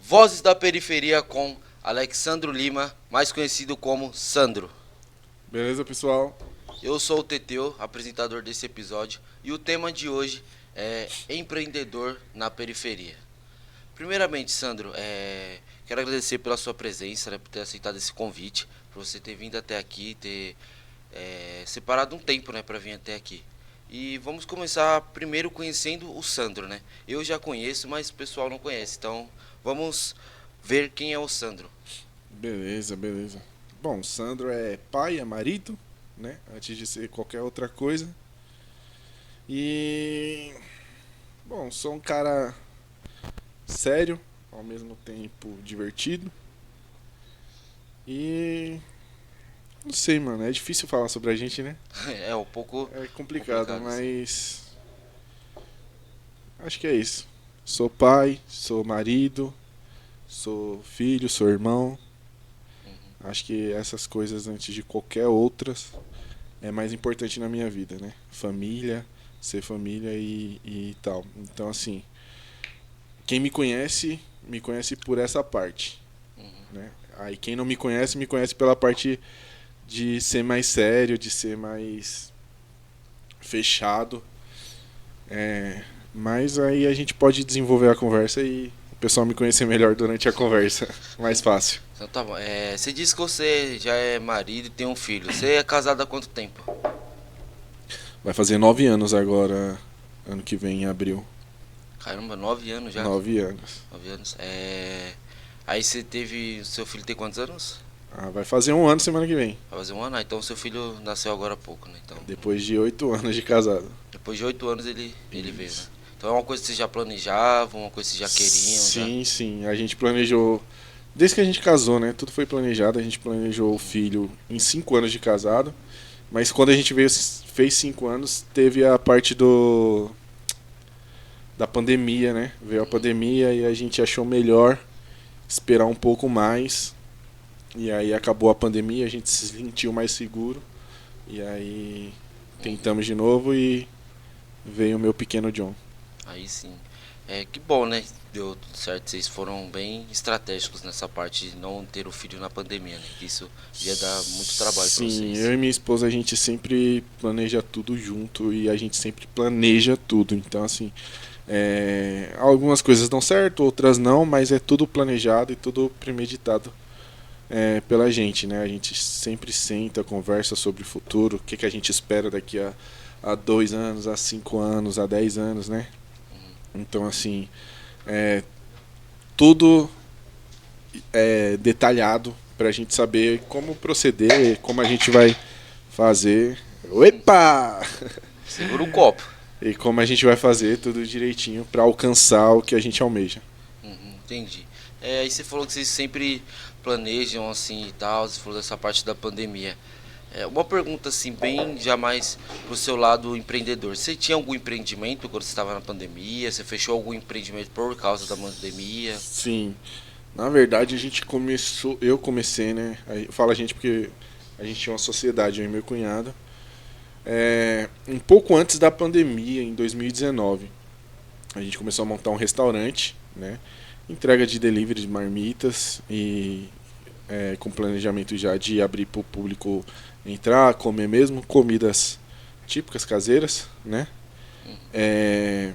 Vozes da Periferia com Alexandro Lima, mais conhecido como Sandro. Beleza, pessoal? Eu sou o Teteu, apresentador desse episódio, e o tema de hoje é empreendedor na periferia. Primeiramente, Sandro, quero agradecer pela sua presença, né, por ter aceitado esse convite, por você ter vindo até aqui, ter separado um tempo, né, para vir até aqui. E vamos começar primeiro conhecendo o Sandro, né? Eu já conheço, mas o pessoal não conhece, então vamos ver quem é o Sandro. Beleza, beleza. Bom, Sandro é pai, é marido, né? Antes de ser qualquer outra coisa. E. Bom, sou um cara sério, ao mesmo tempo divertido. E. Não sei, mano, é difícil falar sobre a gente, né? É um pouco É complicado, complicado assim. mas. Acho que é isso. Sou pai, sou marido, sou filho, sou irmão. Acho que essas coisas, antes de qualquer outras, é mais importante na minha vida, né? Família, ser família e tal. Então, assim, quem me conhece por essa parte, Uhum. né? Aí quem não me conhece pela parte de ser mais sério, de ser mais fechado. É, mas aí a gente pode desenvolver a conversa e o pessoal me conhecer melhor durante a conversa. Mais fácil. Então tá bom. Você disse que você já é marido e tem um filho. Você é casado há quanto tempo? Vai fazer 9 anos agora, ano que vem, em abril. Caramba, 9 anos já. 9 anos. 9 anos. Aí você teve. Seu filho tem quantos anos? Ah, vai fazer um ano semana que vem. Vai fazer um ano? Ah, então seu filho nasceu agora há pouco, né? Então, Depois de 8 anos de casado. depois de 8 anos ele veio, né? Isso. Então é uma coisa que vocês já planejavam, uma coisa que vocês já queriam, já. Sim, sim. A gente planejou. Desde que a gente casou, né? Tudo foi planejado. A gente planejou o filho em 5 anos de casado. Mas quando a gente veio, fez 5 anos, teve a parte da pandemia, né? Veio a pandemia e a gente achou melhor esperar um pouco mais. E aí acabou a pandemia, a gente se sentiu mais seguro. E aí tentamos de novo e veio o meu pequeno John. Aí sim. Que bom, né? Deu tudo certo. Vocês foram bem estratégicos nessa parte de não ter o filho na pandemia, né? Que isso ia dar muito trabalho pra Sim, vocês. eu e minha esposa a gente sempre planeja tudo junto e a gente sempre planeja tudo. Então, assim, algumas coisas dão certo, outras não, mas é tudo planejado e tudo premeditado pela gente, né? A gente sempre senta, conversa sobre o futuro, o que, que a gente espera daqui a 2 anos, a 5 anos, a 10 anos, né? Então, assim, é, tudo detalhado pra gente saber como proceder, como a gente vai fazer. Opa! Segura o copo. E como a gente vai fazer tudo direitinho pra alcançar o que a gente almeja. Entendi. Aí você falou que vocês sempre planejam assim e tal, você falou dessa parte da pandemia. Uma pergunta assim, bem jamais pro seu lado empreendedor. Você tinha algum empreendimento quando você estava na pandemia? Você fechou algum empreendimento por causa da pandemia? Sim, na verdade a gente começou, eu comecei, né? Aí, fala a gente porque a gente tinha uma sociedade, eu e meu cunhado. Um pouco antes da pandemia, em 2019, a gente começou a montar um restaurante, né? Entrega de delivery de marmitas e com planejamento já de abrir para o público entrar, comer mesmo, comidas típicas caseiras, né? É,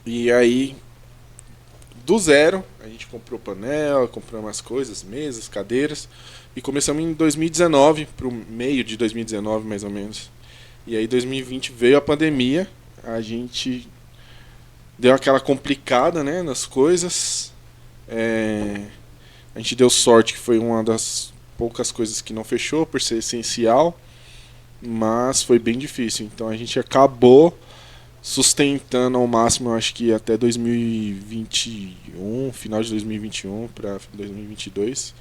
e aí, do zero, a gente comprou panela, comprou umas coisas, mesas, cadeiras, e começamos em 2019, pro meio de 2019 mais ou menos. E aí 2020 veio a pandemia, a gente deu aquela complicada, né, nas coisas. É, a gente deu sorte que foi uma das poucas coisas que não fechou por ser essencial, mas foi bem difícil. Então a gente acabou sustentando ao máximo, eu acho que até 2021, final de 2021 para 2022.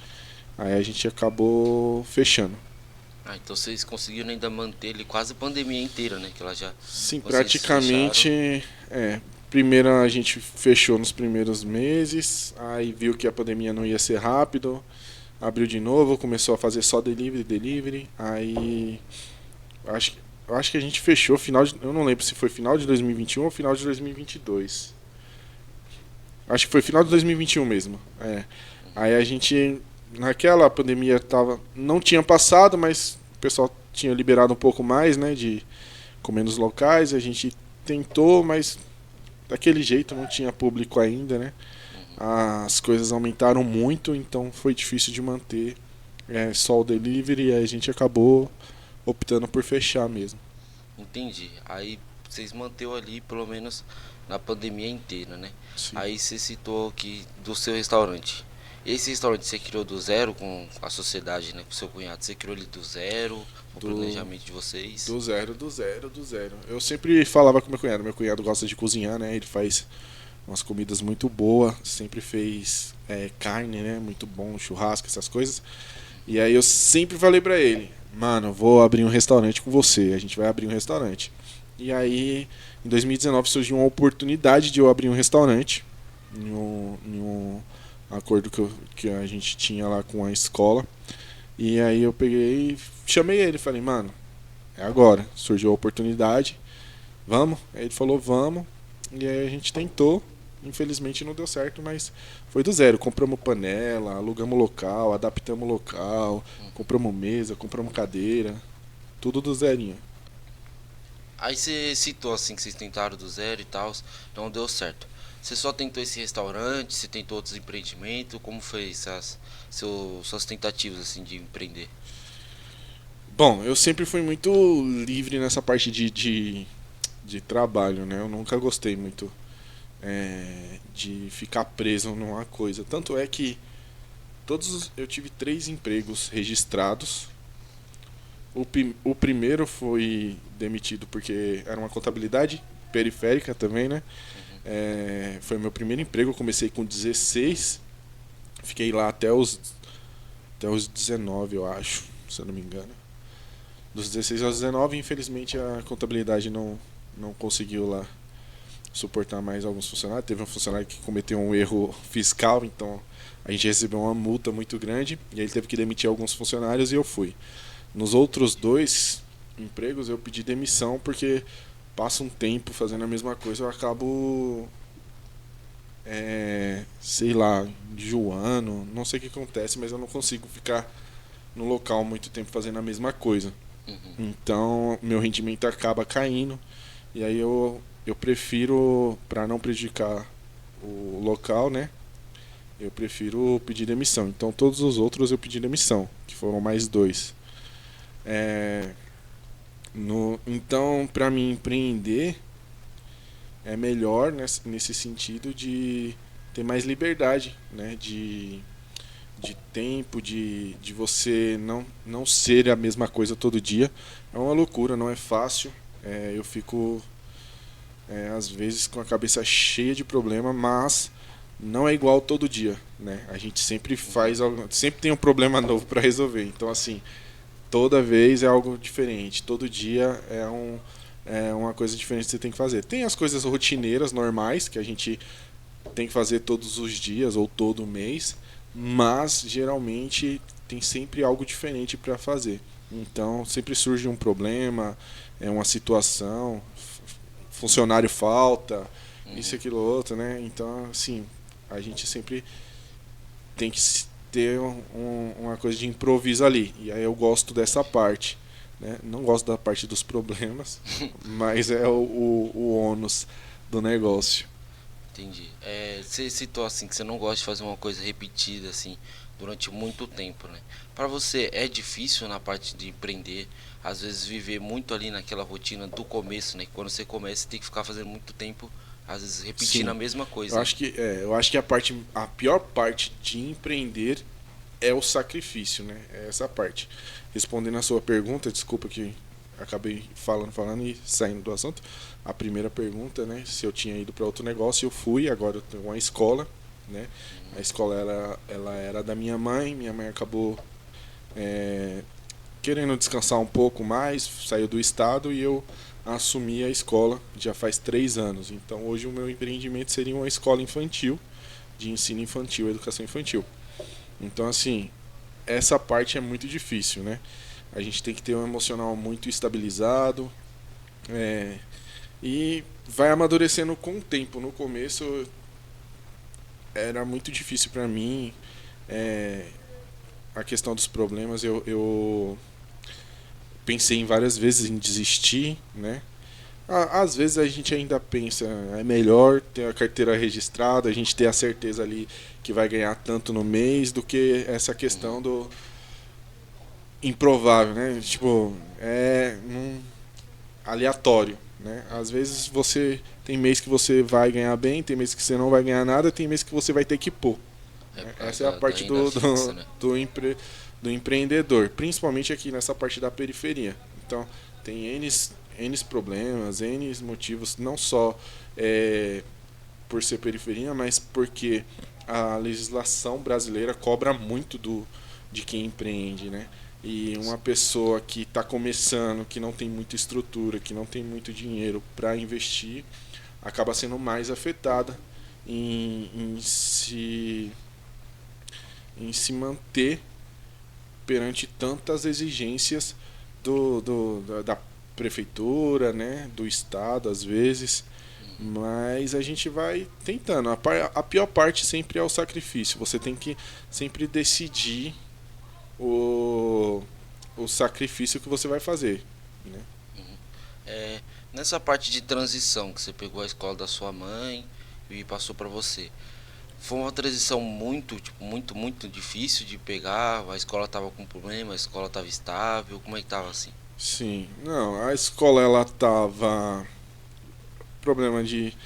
Aí a gente acabou fechando. Ah, então vocês conseguiram ainda manter ele quase a pandemia inteira, né? Que ela já. Sim, Vocês fecharam. praticamente. Primeiro a gente fechou nos primeiros meses, aí viu que a pandemia não ia ser rápido, abriu de novo, começou a fazer só delivery, delivery. Aí acho, eu acho que a gente fechou final de, eu não lembro se foi final de 2021 ou final de 2022. Acho que foi final de 2021 mesmo. É. Aí a gente, naquela pandemia não tinha passado, mas o pessoal tinha liberado um pouco mais, né, de comer nos locais. A gente tentou, mas daquele jeito não tinha público ainda, né? As coisas aumentaram muito, então foi difícil de manter só o delivery e a gente acabou optando por fechar mesmo. Entendi. Aí vocês manteu ali pelo menos na pandemia inteira, né? Sim. Aí você citou aqui do seu restaurante. Esse restaurante você criou do zero com a sociedade, né? Com seu cunhado. Você criou ele do zero, o Do, planejamento de vocês. do zero, do zero, do zero. Eu sempre falava com meu cunhado gosta de cozinhar, né? Ele faz umas comidas muito boas, sempre fez carne, né? Muito bom, churrasco, essas coisas. E aí eu sempre falei pra ele, mano, vou abrir um restaurante com você, a gente vai abrir um restaurante. E aí, em 2019 surgiu uma oportunidade de eu abrir um restaurante, em um acordo que a gente tinha lá com a escola. E aí eu peguei, chamei ele, falei, mano, é agora, surgiu a oportunidade, vamos? Aí ele falou, vamos. E aí a gente tentou, infelizmente não deu certo, mas foi do zero. Compramos panela, alugamos local, adaptamos local, compramos mesa, compramos cadeira, tudo do zerinho. Aí você citou assim que vocês tentaram do zero e tal, não deu certo. Você só tentou esse restaurante, você tentou outros empreendimentos, como foi suas tentativas assim de empreender? Bom, eu sempre fui muito livre nessa parte de trabalho, né? Eu nunca gostei muito de ficar preso numa coisa. Tanto é que eu tive 3 empregos registrados. O primeiro foi demitido porque era uma contabilidade periférica também, né? Foi meu primeiro emprego, eu comecei com 16, fiquei lá até os 19, eu acho, se eu não me engano. Dos 16 aos 19, infelizmente a contabilidade não conseguiu lá suportar mais alguns funcionários. Teve um funcionário que cometeu um erro fiscal, então a gente recebeu uma multa muito grande e ele teve que demitir alguns funcionários e eu fui. Nos outros 2 empregos eu pedi demissão porque passa um tempo fazendo a mesma coisa, eu acabo, sei lá, enjoando, não sei o que acontece, mas eu não consigo ficar no local muito tempo fazendo a mesma coisa. Uhum. Então meu rendimento acaba caindo e aí eu prefiro, para não prejudicar o local, né? Eu prefiro pedir demissão. Então todos os outros eu pedi demissão, que foram mais 2. É, então, para mim empreender é melhor nesse sentido de ter mais liberdade, né? De tempo, de você não ser a mesma coisa todo dia. É uma loucura, não é fácil. Eu fico, às vezes, com a cabeça cheia de problema, mas não é igual todo dia, né? A gente sempre sempre tem um problema novo para resolver. Então, assim, toda vez é algo diferente. Todo dia é uma coisa diferente que você tem que fazer. Tem as coisas rotineiras, normais, que a gente tem que fazer todos os dias ou todo mês, mas geralmente tem sempre algo diferente para fazer. Então sempre surge um problema, uma situação, funcionário falta, isso, aquilo, outro, né? Então, assim, a gente sempre tem que ter uma coisa de improviso ali. E aí eu gosto dessa parte. Né? Não gosto da parte dos problemas, mas é o ônus do negócio. Entendi. Você citou assim que você não gosta de fazer uma coisa repetida assim durante muito tempo, né? Para você é difícil na parte de empreender, às vezes viver muito ali naquela rotina do começo, né? Quando você começa, você tem que ficar fazendo muito tempo, às vezes repetindo a Sim, mesma eu coisa, né? acho que, a pior parte de empreender é o sacrifício, né? É essa parte. Respondendo a sua pergunta, desculpa que acabei falando e saindo do assunto. A primeira pergunta, né? Se eu tinha ido para outro negócio, eu fui. Agora eu tenho uma escola, né? A escola ela era da minha mãe acabou querendo descansar um pouco mais, saiu do estado e eu assumi a escola já faz 3 anos. Então hoje o meu empreendimento seria uma escola infantil, de ensino infantil, educação infantil. Então, assim, essa parte é muito difícil, né? A gente tem que ter um emocional muito estabilizado, e vai amadurecendo com o tempo. No começo era muito difícil para mim, é, a questão dos problemas. Eu pensei em várias vezes em desistir, né? Às vezes a gente ainda pensa, é melhor ter a carteira registrada, a gente ter a certeza ali que vai ganhar tanto no mês, do que essa questão do improvável, né? Tipo, aleatório, né? Às vezes você tem mês que você vai ganhar bem, tem mês que você não vai ganhar nada, tem mês que você vai ter que pôr. É por Essa é a causa da parte renda fixa, né? do empreendedor, principalmente aqui nessa parte da periferia. Então, tem N problemas, N motivos, não só por ser periferia, mas porque a legislação brasileira cobra muito de quem empreende, né? E uma pessoa que está começando, que não tem muita estrutura, que não tem muito dinheiro para investir, acaba sendo mais afetada em se manter perante tantas exigências da prefeitura, né, do estado às vezes. Mas a gente vai tentando. A pior parte sempre é o sacrifício. Você tem que sempre decidir o, o sacrifício que você vai fazer, né? É, nessa parte de transição que você pegou a escola da sua mãe e passou para você, foi uma transição muito, tipo, muito difícil de pegar. A escola tava com problema, a escola tava estável, como é que tava assim? Sim, não, a escola ela tava problema de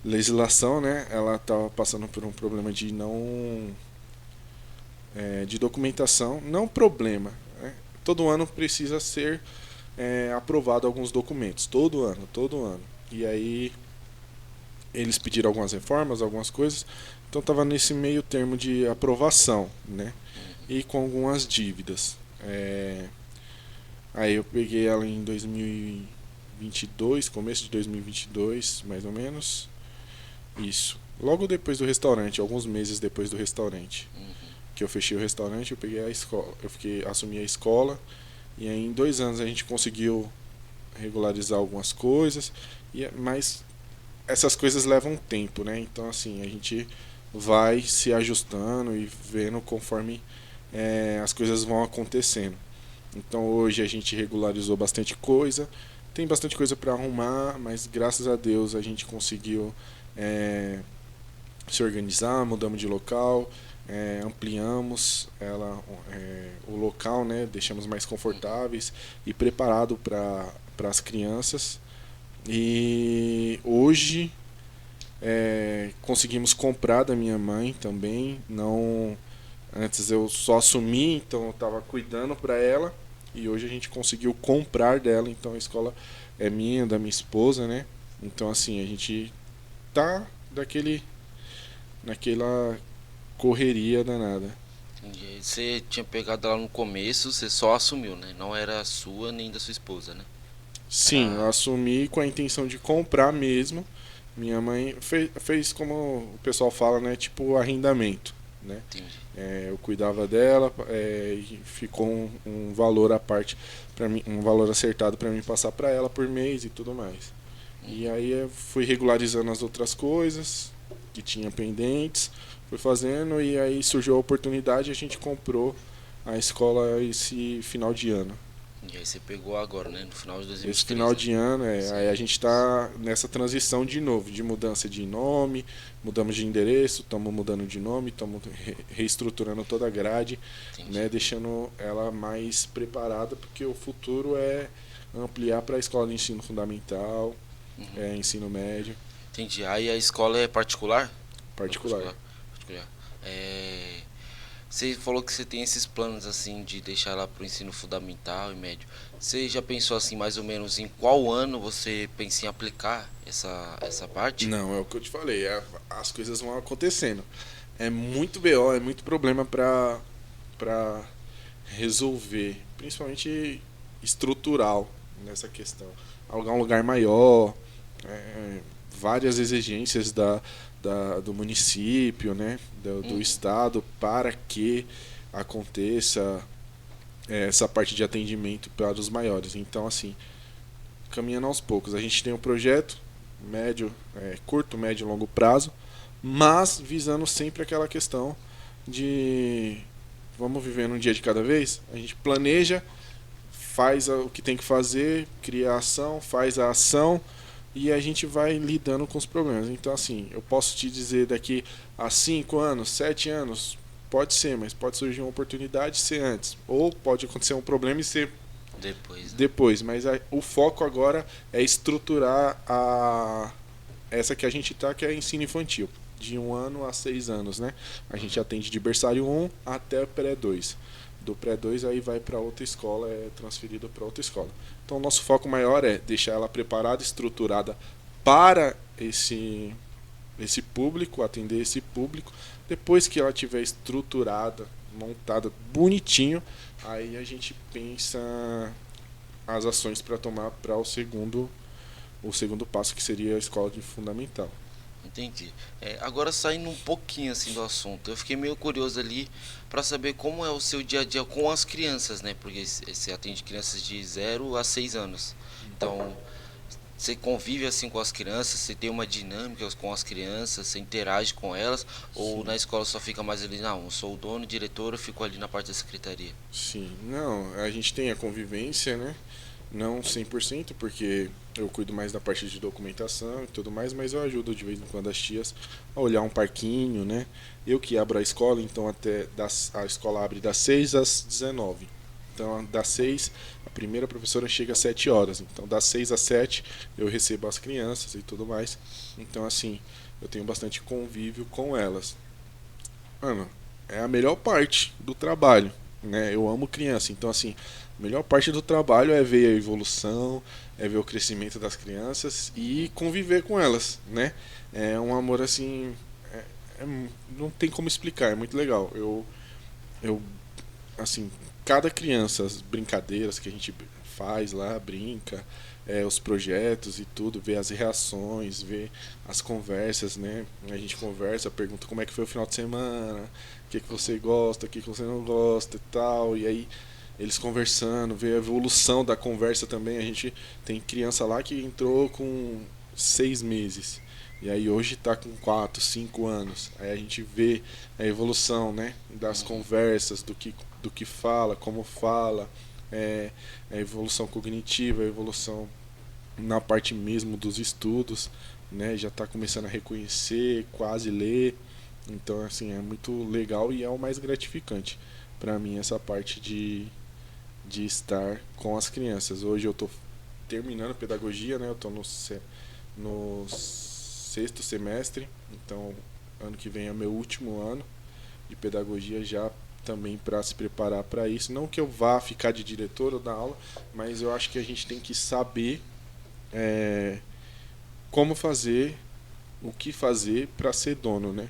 legislação, né? Ela estava passando por um problema de não de documentação, não problema, né? Todo ano precisa ser aprovado alguns documentos, todo ano. E aí eles pediram algumas reformas, algumas coisas, então estava nesse meio termo de aprovação, né? E com algumas dívidas. Aí eu peguei ela em 2022, começo de 2022, mais ou menos. Isso. Logo depois do restaurante, alguns meses depois do restaurante, que eu fechei o restaurante, eu peguei a escola, assumi a escola, e aí em 2 anos a gente conseguiu regularizar algumas coisas, mas essas coisas levam tempo, né? Então assim, a gente vai se ajustando e vendo conforme as coisas vão acontecendo. Então hoje a gente regularizou bastante coisa, tem bastante coisa para arrumar, mas graças a Deus a gente conseguiu se organizar, mudamos de local, ampliamos o local, né, deixamos mais confortáveis e preparado para as crianças. E hoje conseguimos comprar da minha mãe também. Não, antes eu só assumi, então eu estava cuidando para ela, e hoje a gente conseguiu comprar dela, então a escola é minha, da minha esposa, né? Então assim, a gente tá naquela correria danada. Entendi. Você tinha pegado ela no começo, você só assumiu, né? Não era sua nem da sua esposa, né? Sim, eu Era. assumi com a intenção de comprar mesmo. Minha mãe fez como o pessoal fala, né? Tipo arrendamento, né? Entendi. Eu cuidava dela, e ficou um valor à parte para mim, um valor acertado para mim passar para ela por mês e tudo mais. E aí eu fui regularizando as outras coisas que tinha pendentes, fui fazendo, e aí surgiu a oportunidade e a gente comprou a escola esse final de ano. E aí você pegou agora, né? No final de Esse 2023, final né? de ano, aí a Sim, gente está nessa transição de novo, de mudança de nome, mudamos de endereço, estamos mudando de nome, estamos reestruturando toda a grade, entendi. né, deixando ela mais preparada, porque o futuro é ampliar para a escola de ensino fundamental, ensino médio, Entendi. Aí a escola é particular? Não particular. particular? Particular. É... Você falou que você tem esses planos assim de deixar ela pro ensino fundamental e médio. Você já pensou assim mais ou menos em qual ano você pensa em aplicar essa parte? Não, é o que eu te falei, as coisas vão acontecendo. É muito BO, é muito problema para resolver, principalmente estrutural nessa questão. Alugar um lugar maior, várias exigências do município, né, do estado, para que aconteça essa parte de atendimento para os maiores. Então, assim, caminhando aos poucos. A gente tem um projeto médio, curto, médio e longo prazo, mas visando sempre aquela questão de vamos viver um dia de cada vez. A gente planeja, faz o que tem que fazer, cria a ação, faz a ação e a gente vai lidando com os problemas. Então, assim, eu posso te dizer daqui a 5 anos, 7 anos, pode ser, mas pode surgir uma oportunidade ser antes. Ou pode acontecer um problema e ser depois. Mas o foco agora é estruturar essa que a gente tá, que é ensino infantil. De 1 ano a 6 anos, né? A gente atende de berçário 1 até pré-2. Do pré-2 aí vai para outra escola, é transferido para outra escola. Então, nosso foco maior é deixar ela preparada, estruturada para esse público, atender esse público. Depois que ela tiver estruturada, montada bonitinho, aí a gente pensa as ações para tomar para o segundo passo, que seria a escola de fundamental. Entendi. Agora saindo um pouquinho assim do assunto, eu fiquei meio curioso ali para saber como é o seu dia a dia com as crianças, né? Porque você atende crianças de 0 a 6 anos. Então, você convive assim com as crianças, você tem uma dinâmica com as crianças, você interage com elas, ou na escola só fica mais ali, não, eu sou o dono, diretor, eu fico ali na parte da secretaria? Sim, não, a gente tem a convivência, né? Não 100%, porque eu cuido mais da parte de documentação e tudo mais, mas eu ajudo de vez em quando as tias a olhar um parquinho, né? Eu que abro a escola, então a escola abre das 6 às 19. Então, das 6, a primeira professora chega às 7 horas. Então, das 6 às 7, eu recebo as crianças e tudo mais. Então, assim, eu tenho bastante convívio com elas. Mano, é a melhor parte do trabalho, né? Eu amo criança, então, assim, a melhor parte do trabalho é ver a evolução, é ver o crescimento das crianças e conviver com elas, né? É um amor, assim, não tem como explicar, é muito legal. Eu assim, cada criança, as brincadeiras que a gente faz lá, brinca, os projetos e tudo, ver as reações, ver as conversas, né? A gente conversa, pergunta como é que foi o final de semana, o que você gosta, o que você não gosta e tal, e aí eles conversando, ver a evolução da conversa também. A gente tem criança lá que entrou com 6 meses. E aí hoje está com 4, 5 anos. Aí a gente vê a evolução, né, das conversas, do que fala, como fala, a evolução cognitiva, a evolução na parte mesmo dos estudos, né, já está começando a reconhecer, quase ler. Então, assim, é muito legal e é o mais gratificante para mim essa parte de estar com as crianças. Hoje eu estou terminando pedagogia, né, eu estou no 6º semestre, então ano que vem é meu último ano de pedagogia, já também para se preparar para isso. Não que eu vá ficar de diretor ou dar aula, mas eu acho que a gente tem que saber como fazer, o que fazer para ser dono, né?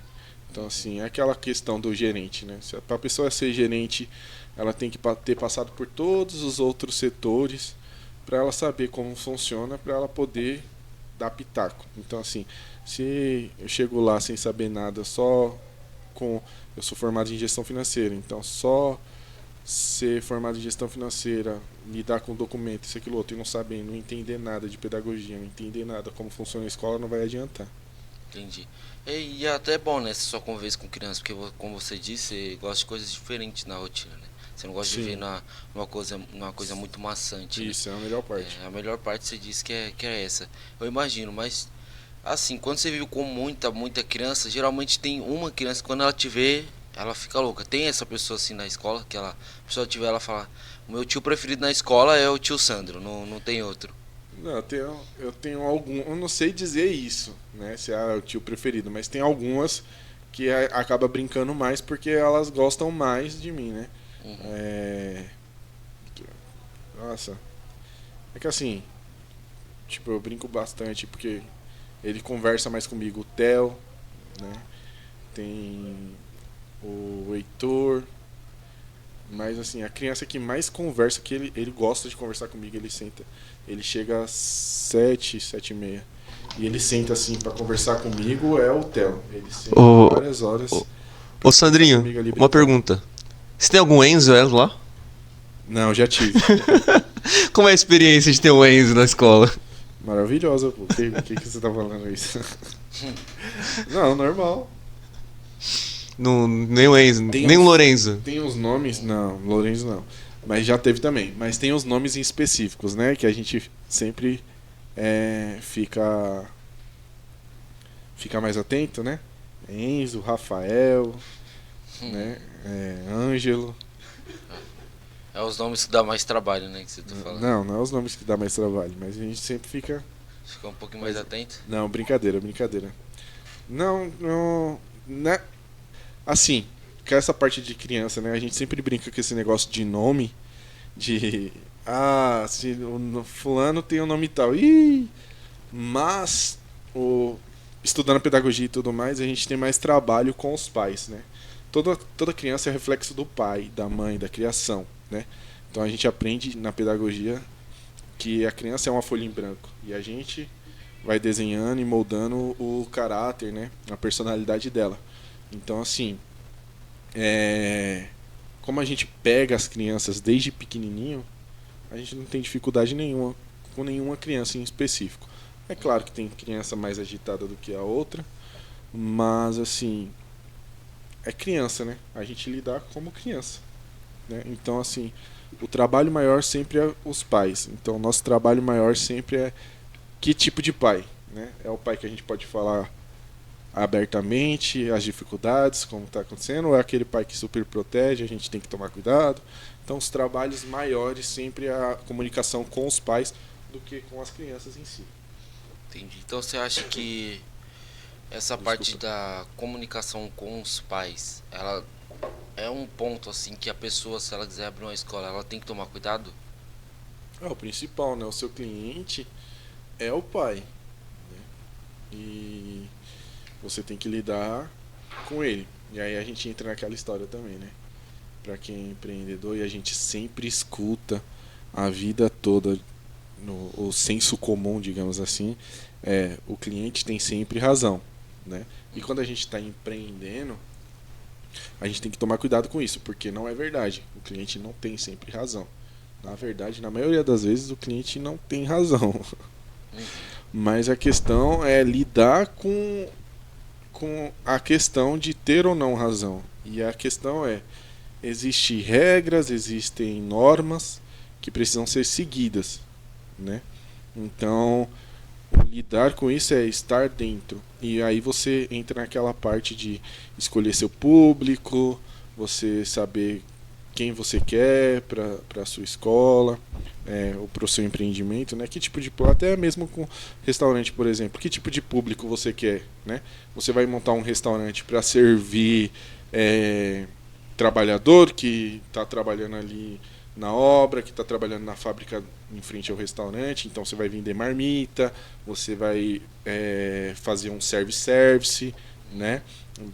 Então, assim, é aquela questão do gerente, né? Para a pessoa ser gerente, ela tem que ter passado por todos os outros setores para ela saber como funciona, para ela poder dar pitaco. Então, assim, se eu chego lá sem saber nada, eu sou formado em gestão financeira, então só ser formado em gestão financeira, lidar com documento, isso, aquilo outro, e não saber, não entender nada de pedagogia, não entender nada como funciona a escola, não vai adiantar. Entendi. E é até bom, né, essa sua conversa com criança, porque como você disse, você gosta de coisas diferentes na rotina, né? Você não gosta de viver numa coisa muito maçante. Isso, né? É a melhor parte. A melhor parte você disse que é essa. Eu imagino, mas assim, quando você vive com muita criança, geralmente tem uma criança, quando ela te vê, ela fica louca. Tem essa pessoa assim na escola, que a pessoa te vê, ela fala, o meu tio preferido na escola é o tio Sandro, não tem outro. Não, eu tenho algum, eu não sei dizer isso, né, se é o tio preferido, mas tem algumas que acaba brincando mais porque elas gostam mais de mim, né? Nossa, é que assim, tipo, eu brinco bastante porque ele conversa mais comigo, o Theo, né? Tem o Heitor, mas assim, a criança que mais conversa, que ele gosta de conversar comigo, ele chega às 7, 7:30. E ele senta assim pra conversar comigo, é o Theo. Ele senta várias horas. Ô Sandrinho, uma pergunta. Você tem algum Enzo lá? Não, já tive. Como é a experiência de ter um Enzo na escola? Maravilhosa, pô. Que você tá falando isso? Não, normal. Nem o Enzo, Tem nem o uns- Lorenzo. Tem os nomes. Não, Lourenço não. Mas já teve também. Mas tem os nomes em específicos, né? Que a gente sempre fica mais atento, né? Enzo, Rafael, né? Ângelo. É os nomes que dá mais trabalho, né? Que você tá falando. Não é os nomes que dá mais trabalho, mas a gente sempre fica. Fica um pouquinho mais atento. Não, brincadeira. Não, né? Assim, com essa parte de criança, né? A gente sempre brinca com esse negócio de nome, de se o fulano tem um nome tal. Mas estudando pedagogia e tudo mais, a gente tem mais trabalho com os pais, né? Toda criança é reflexo do pai, da mãe, da criação, né? Então a gente aprende na pedagogia que a criança é uma folha em branco e a gente vai desenhando e moldando o caráter, né? A personalidade dela. Então, assim, como a gente pega as crianças desde pequenininho, a gente não tem dificuldade nenhuma com nenhuma criança em específico. É claro que tem criança mais agitada do que a outra, mas, assim, é criança, né? A gente lidar como criança, né? Então, assim, o trabalho maior sempre é os pais. Então, o nosso trabalho maior sempre é que tipo de pai, né? É o pai que a gente pode falar abertamente as dificuldades, como está acontecendo, ou é aquele pai que super protege, a gente tem que tomar cuidado. Então, os trabalhos maiores sempre é a comunicação com os pais do que com as crianças em si. Entendi. Então você acha que essa parte da comunicação com os pais, ela é um ponto assim que a pessoa, se ela quiser abrir uma escola, ela tem que tomar cuidado? É o principal, né? O seu cliente é o pai, né? E você tem que lidar com ele. E aí a gente entra naquela história também, né? Para quem é empreendedor, e a gente sempre escuta a vida toda o senso comum, digamos assim, o cliente tem sempre razão, né? E quando a gente está empreendendo, a gente tem que tomar cuidado com isso, porque não é verdade. O cliente não tem sempre razão. Na verdade, na maioria das vezes, o cliente não tem razão. Mas a questão é lidar com a questão de ter ou não razão. E a questão existem regras, existem normas que precisam ser seguidas, né? Então, lidar com isso é estar dentro. E aí você entra naquela parte de escolher seu público, você saber quem você quer para a sua escola, ou para o seu empreendimento, né? Que tipo de até mesmo com restaurante, por exemplo, que tipo de público você quer, né? Você vai montar um restaurante para servir trabalhador que está trabalhando ali na obra, que está trabalhando na fábrica em frente ao restaurante, então você vai vender marmita, você vai fazer um service, né?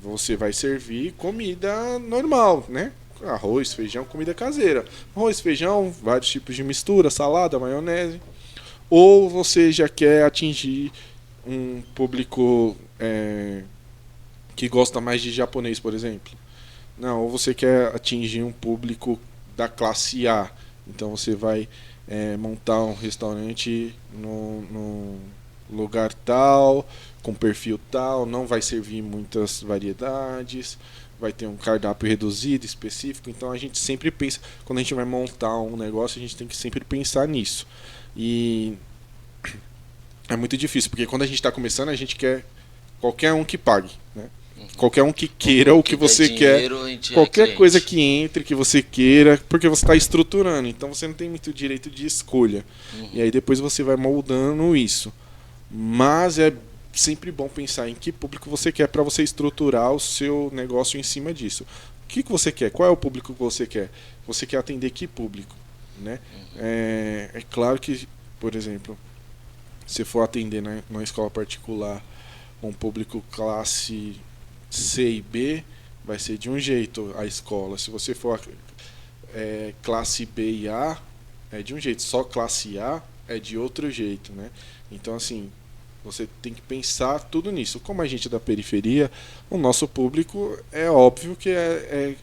Você vai servir comida normal, né? Arroz, feijão, comida caseira. Arroz, feijão, vários tipos de mistura, salada, maionese. Ou você já quer atingir um público que gosta mais de japonês, por exemplo. Não, ou você quer atingir um público da classe A. Então você vai montar um restaurante no lugar tal, com perfil tal, não vai servir muitas variedades, vai ter um cardápio reduzido, específico. Então a gente sempre pensa, quando a gente vai montar um negócio, a gente tem que sempre pensar nisso. E é muito difícil, porque quando a gente está começando, a gente quer qualquer um que pague, né? Qualquer um que queira o que você quer, qualquer coisa que entre, que você queira, porque você está estruturando, então você não tem muito direito de escolha. E aí depois você vai moldando isso. Mas é sempre bom pensar em que público você quer para você estruturar o seu negócio em cima disso. O que você quer? Qual é o público que você quer? Você quer atender que público, né? É claro que, por exemplo, se for atender numa escola particular um público classe C e B, vai ser de um jeito a escola. Se você for classe B e A, é de um jeito. Só classe A é de outro jeito, né? Então, assim, você tem que pensar tudo nisso. Como a gente é da periferia, o nosso público é óbvio que é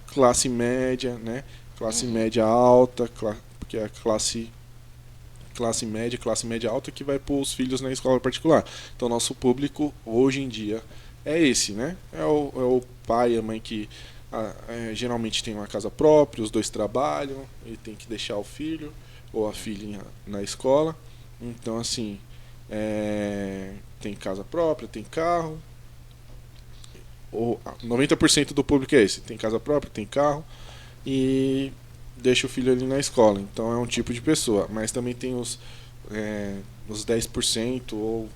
classe média, né? Classe média alta, porque é a classe classe média alta, que vai pôr os filhos na escola particular. Então, nosso público, hoje em dia, é esse, né? É o pai e a mãe que geralmente tem uma casa própria, os dois trabalham, e tem que deixar o filho ou a filha na escola. Então, assim, tem casa própria, tem carro. 90% do público é esse, tem casa própria, tem carro e deixa o filho ali na escola. Então é um tipo de pessoa. Mas também tem os 10%, ou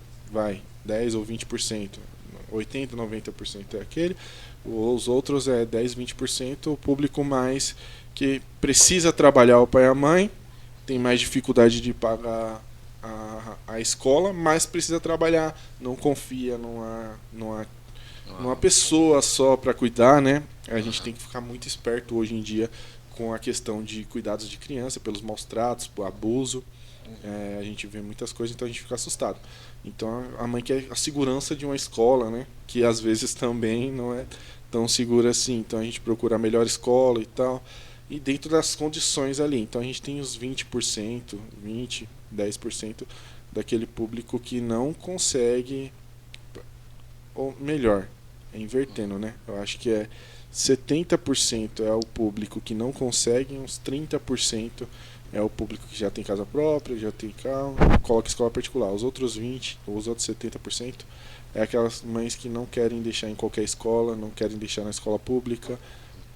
10 ou 20%. 80%, 90% é aquele. Os outros é 10, 20%, o público mais que precisa trabalhar, o pai e a mãe, tem mais dificuldade de pagar a escola, mas precisa trabalhar, não confia numa pessoa só para cuidar, né? A gente tem que ficar muito esperto hoje em dia com a questão de cuidados de criança, pelos maus tratos, por abuso. A gente vê muitas coisas, então a gente fica assustado. Então a mãe quer a segurança de uma escola, né? Que às vezes também não é tão segura assim. Então a gente procura a melhor escola e tal. E dentro das condições ali. Então a gente tem os 20%, 20%, 10% daquele público que não consegue, ou melhor, invertendo, né? Eu acho que 70% é o público que não consegue, uns 30% é o público que já tem casa própria, já tem carro, coloca escola particular. Os outros 20%, ou os outros 70% é aquelas mães que não querem deixar em qualquer escola, não querem deixar na escola pública.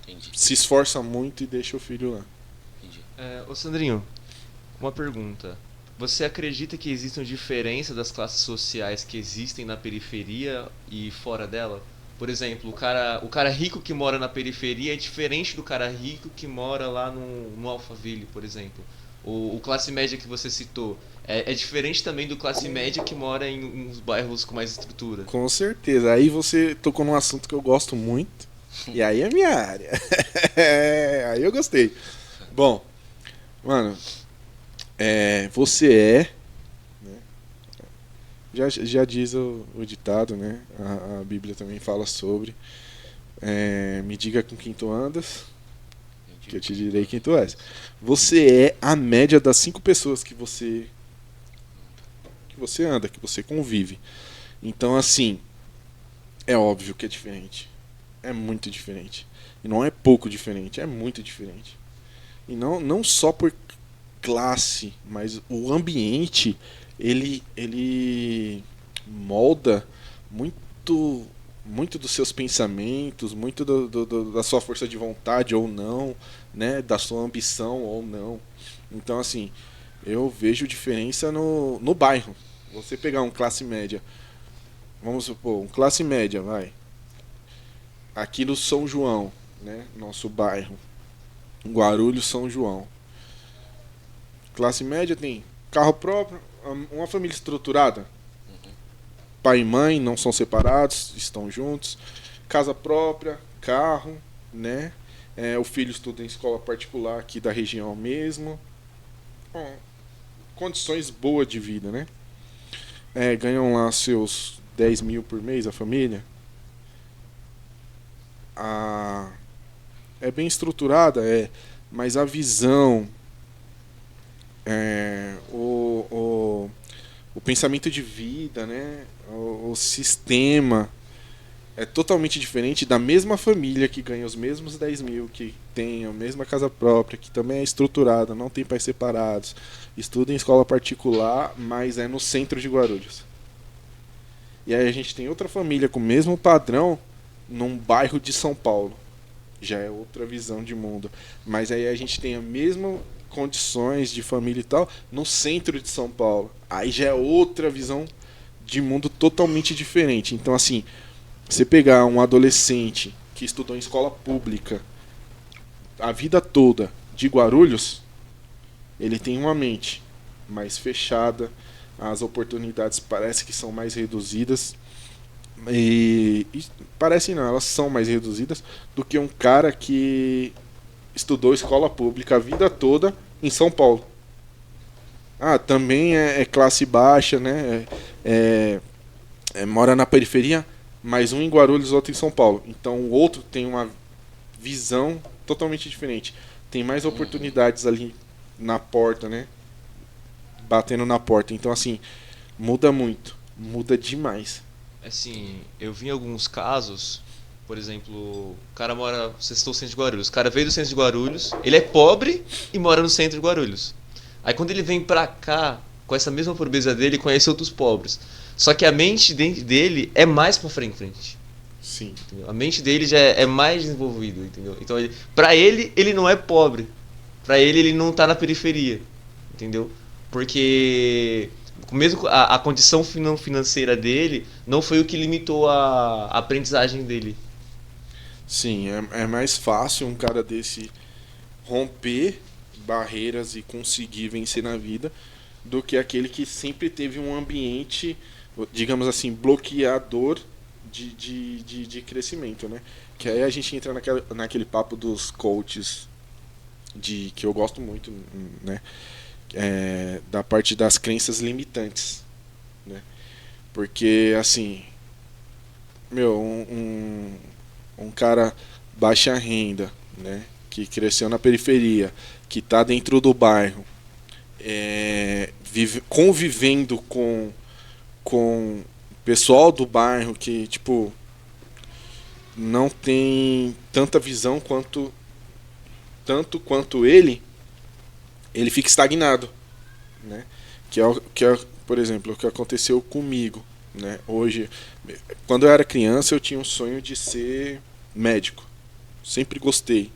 Entendi. Se esforça muito e deixa o filho lá. Entendi. Ô Sandrinho, uma pergunta. Você acredita que existam diferenças das classes sociais que existem na periferia e fora dela? Por exemplo, o cara rico que mora na periferia é diferente do cara rico que mora lá no Alphaville, por exemplo. O classe média que você citou é diferente também do classe média que mora em uns bairros com mais estrutura. Com certeza. Aí você tocou num assunto que eu gosto muito. E aí é minha área. Aí eu gostei. Bom, mano, você né? Já diz o ditado, né? A Bíblia também fala sobre. Me diga com quem tu andas, que eu te direi quem tu és. Você é a média das 5 pessoas que você anda, que você convive. Então, assim, é óbvio que é diferente. É muito diferente. E não é pouco diferente, é muito diferente. E não só por classe, mas o ambiente, ele molda muito dos seus pensamentos, muito da sua força de vontade ou não, né, da sua ambição ou não. Então, assim, eu vejo diferença no bairro. Você pegar um classe média, vamos supor, um classe média, vai, aqui no São João, né, nosso bairro, Guarulhos, São João. Classe média tem carro próprio, uma família estruturada. Pai e mãe não são separados, estão juntos. Casa própria, carro, né? O filho estuda em escola particular aqui da região mesmo. Bom, condições boas de vida, né? Ganham lá seus 10 mil por mês a família. É bem estruturada, mas a visão, o pensamento de vida, né? O sistema é totalmente diferente da mesma família que ganha os mesmos 10 mil, que tem a mesma casa própria, que também é estruturada, não tem pais separados, estuda em escola particular, mas é no centro de Guarulhos. E aí a gente tem outra família com o mesmo padrão num bairro de São Paulo. Já é outra visão de mundo. Mas aí a gente tem a mesma condições de família e tal no centro de São Paulo. Aí já é outra visão de mundo totalmente diferente. Então, assim, você pegar um adolescente que estudou em escola pública a vida toda de Guarulhos, ele tem uma mente mais fechada, as oportunidades parece que são mais reduzidas. E parecem não, elas são mais reduzidas do que um cara que estudou escola pública a vida toda em São Paulo. Também é classe baixa, né? Mora na periferia, mas um em Guarulhos, outro em São Paulo. Então o outro tem uma visão totalmente diferente. Tem mais oportunidades ali na porta, né? batendo na porta. Então, assim, muda muito. Muda demais. Assim, eu vi alguns casos, por exemplo, o cara mora, vocês estão no centro de Guarulhos, o cara veio do centro de Guarulhos, ele é pobre e mora no centro de Guarulhos. Aí quando ele vem pra cá, com essa mesma pobreza dele, ele conhece outros pobres. Só que a mente dele é mais pra frente. Sim. Entendeu? A mente dele já é mais desenvolvida, entendeu? Então, pra ele, ele não é pobre. Pra ele não tá na periferia, entendeu? Porque mesmo a condição financeira dele não foi o que limitou a aprendizagem dele. Sim, é mais fácil um cara desse romper barreiras e conseguir vencer na vida do que aquele que sempre teve um ambiente, digamos assim, bloqueador de crescimento, né? Que aí a gente entra naquele papo dos coaches que eu gosto muito, né? Da parte das crenças limitantes, né? Porque, assim, meu, um cara baixa renda, né? Que cresceu na periferia, que está dentro do bairro, convivendo com o pessoal do bairro que, tipo, não tem tanta visão tanto quanto ele fica estagnado, né? Por exemplo, o que aconteceu comigo, né? Hoje, quando eu era criança, eu tinha um sonho de ser médico. Sempre gostei,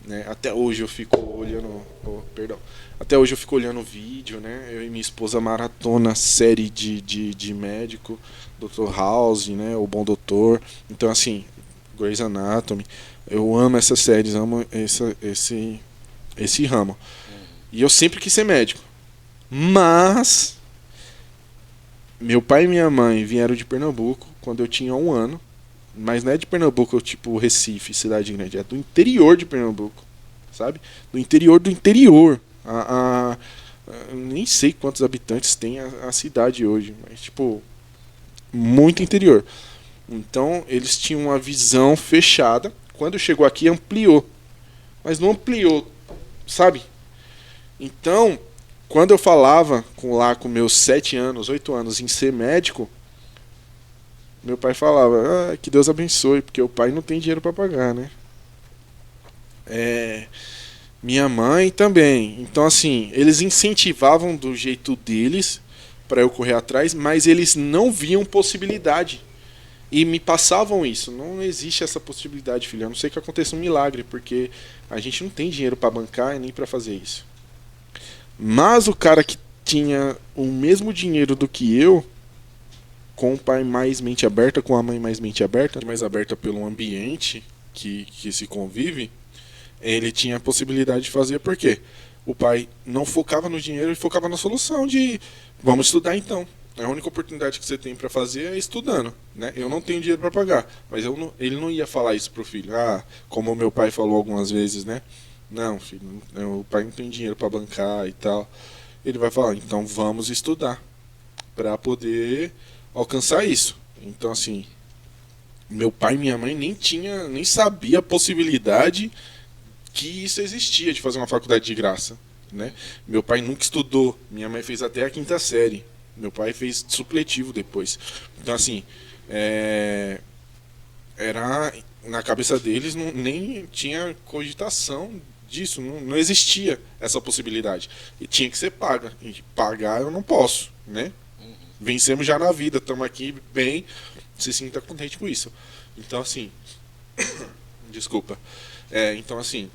né? Até hoje eu fico olhando, Até hoje eu fico olhando vídeo, né? Eu e minha esposa maratona série de médico, Dr. House, né? O Bom Doutor. Então, assim, Grey's Anatomy. Eu amo essas séries, amo esse ramo. E eu sempre quis ser médico. Mas meu pai e minha mãe vieram de Pernambuco quando eu tinha 1 ano. Mas não é de Pernambuco, tipo Recife, cidade grande. É do interior de Pernambuco, sabe? Do interior do interior. Nem sei quantos habitantes tem a cidade hoje, mas tipo, muito interior. Então eles tinham uma visão fechada. Quando chegou aqui ampliou, mas não ampliou, sabe? Então, quando eu falava com meus 7 anos, 8 anos em ser médico, meu pai falava, que Deus abençoe, porque o pai não tem dinheiro para pagar, né? Minha mãe também. Então, assim, eles incentivavam do jeito deles para eu correr atrás, mas eles não viam possibilidade. E me passavam isso. Não existe essa possibilidade, filho. A não ser que aconteça um milagre, porque a gente não tem dinheiro para bancar e nem para fazer isso. Mas o cara que tinha o mesmo dinheiro do que eu, com o pai mais mente aberta, com a mãe mais mente aberta, mais aberta pelo ambiente que se convive, ele tinha a possibilidade de fazer, porque o pai não focava no dinheiro e focava na solução de vamos estudar então. A única oportunidade que você tem para fazer é estudando, né? Eu não tenho dinheiro para pagar, mas ele não ia falar isso pro filho. Como o meu pai falou algumas vezes, né? Não, filho, o pai não tem dinheiro para bancar e tal. Ele vai falar, então vamos estudar para poder alcançar isso. Então, assim, meu pai e minha mãe nem sabia a possibilidade que isso existia de fazer uma faculdade de graça, né? Meu pai nunca estudou, minha mãe fez até a 5ª série. Meu pai fez supletivo depois. Então, assim, era na cabeça deles, nem tinha cogitação disso, não existia essa possibilidade. E tinha que ser paga. E pagar eu não posso, né? Vencemos já na vida, estamos aqui bem, se sinta contente com isso. Então, assim, desculpa. Então, assim,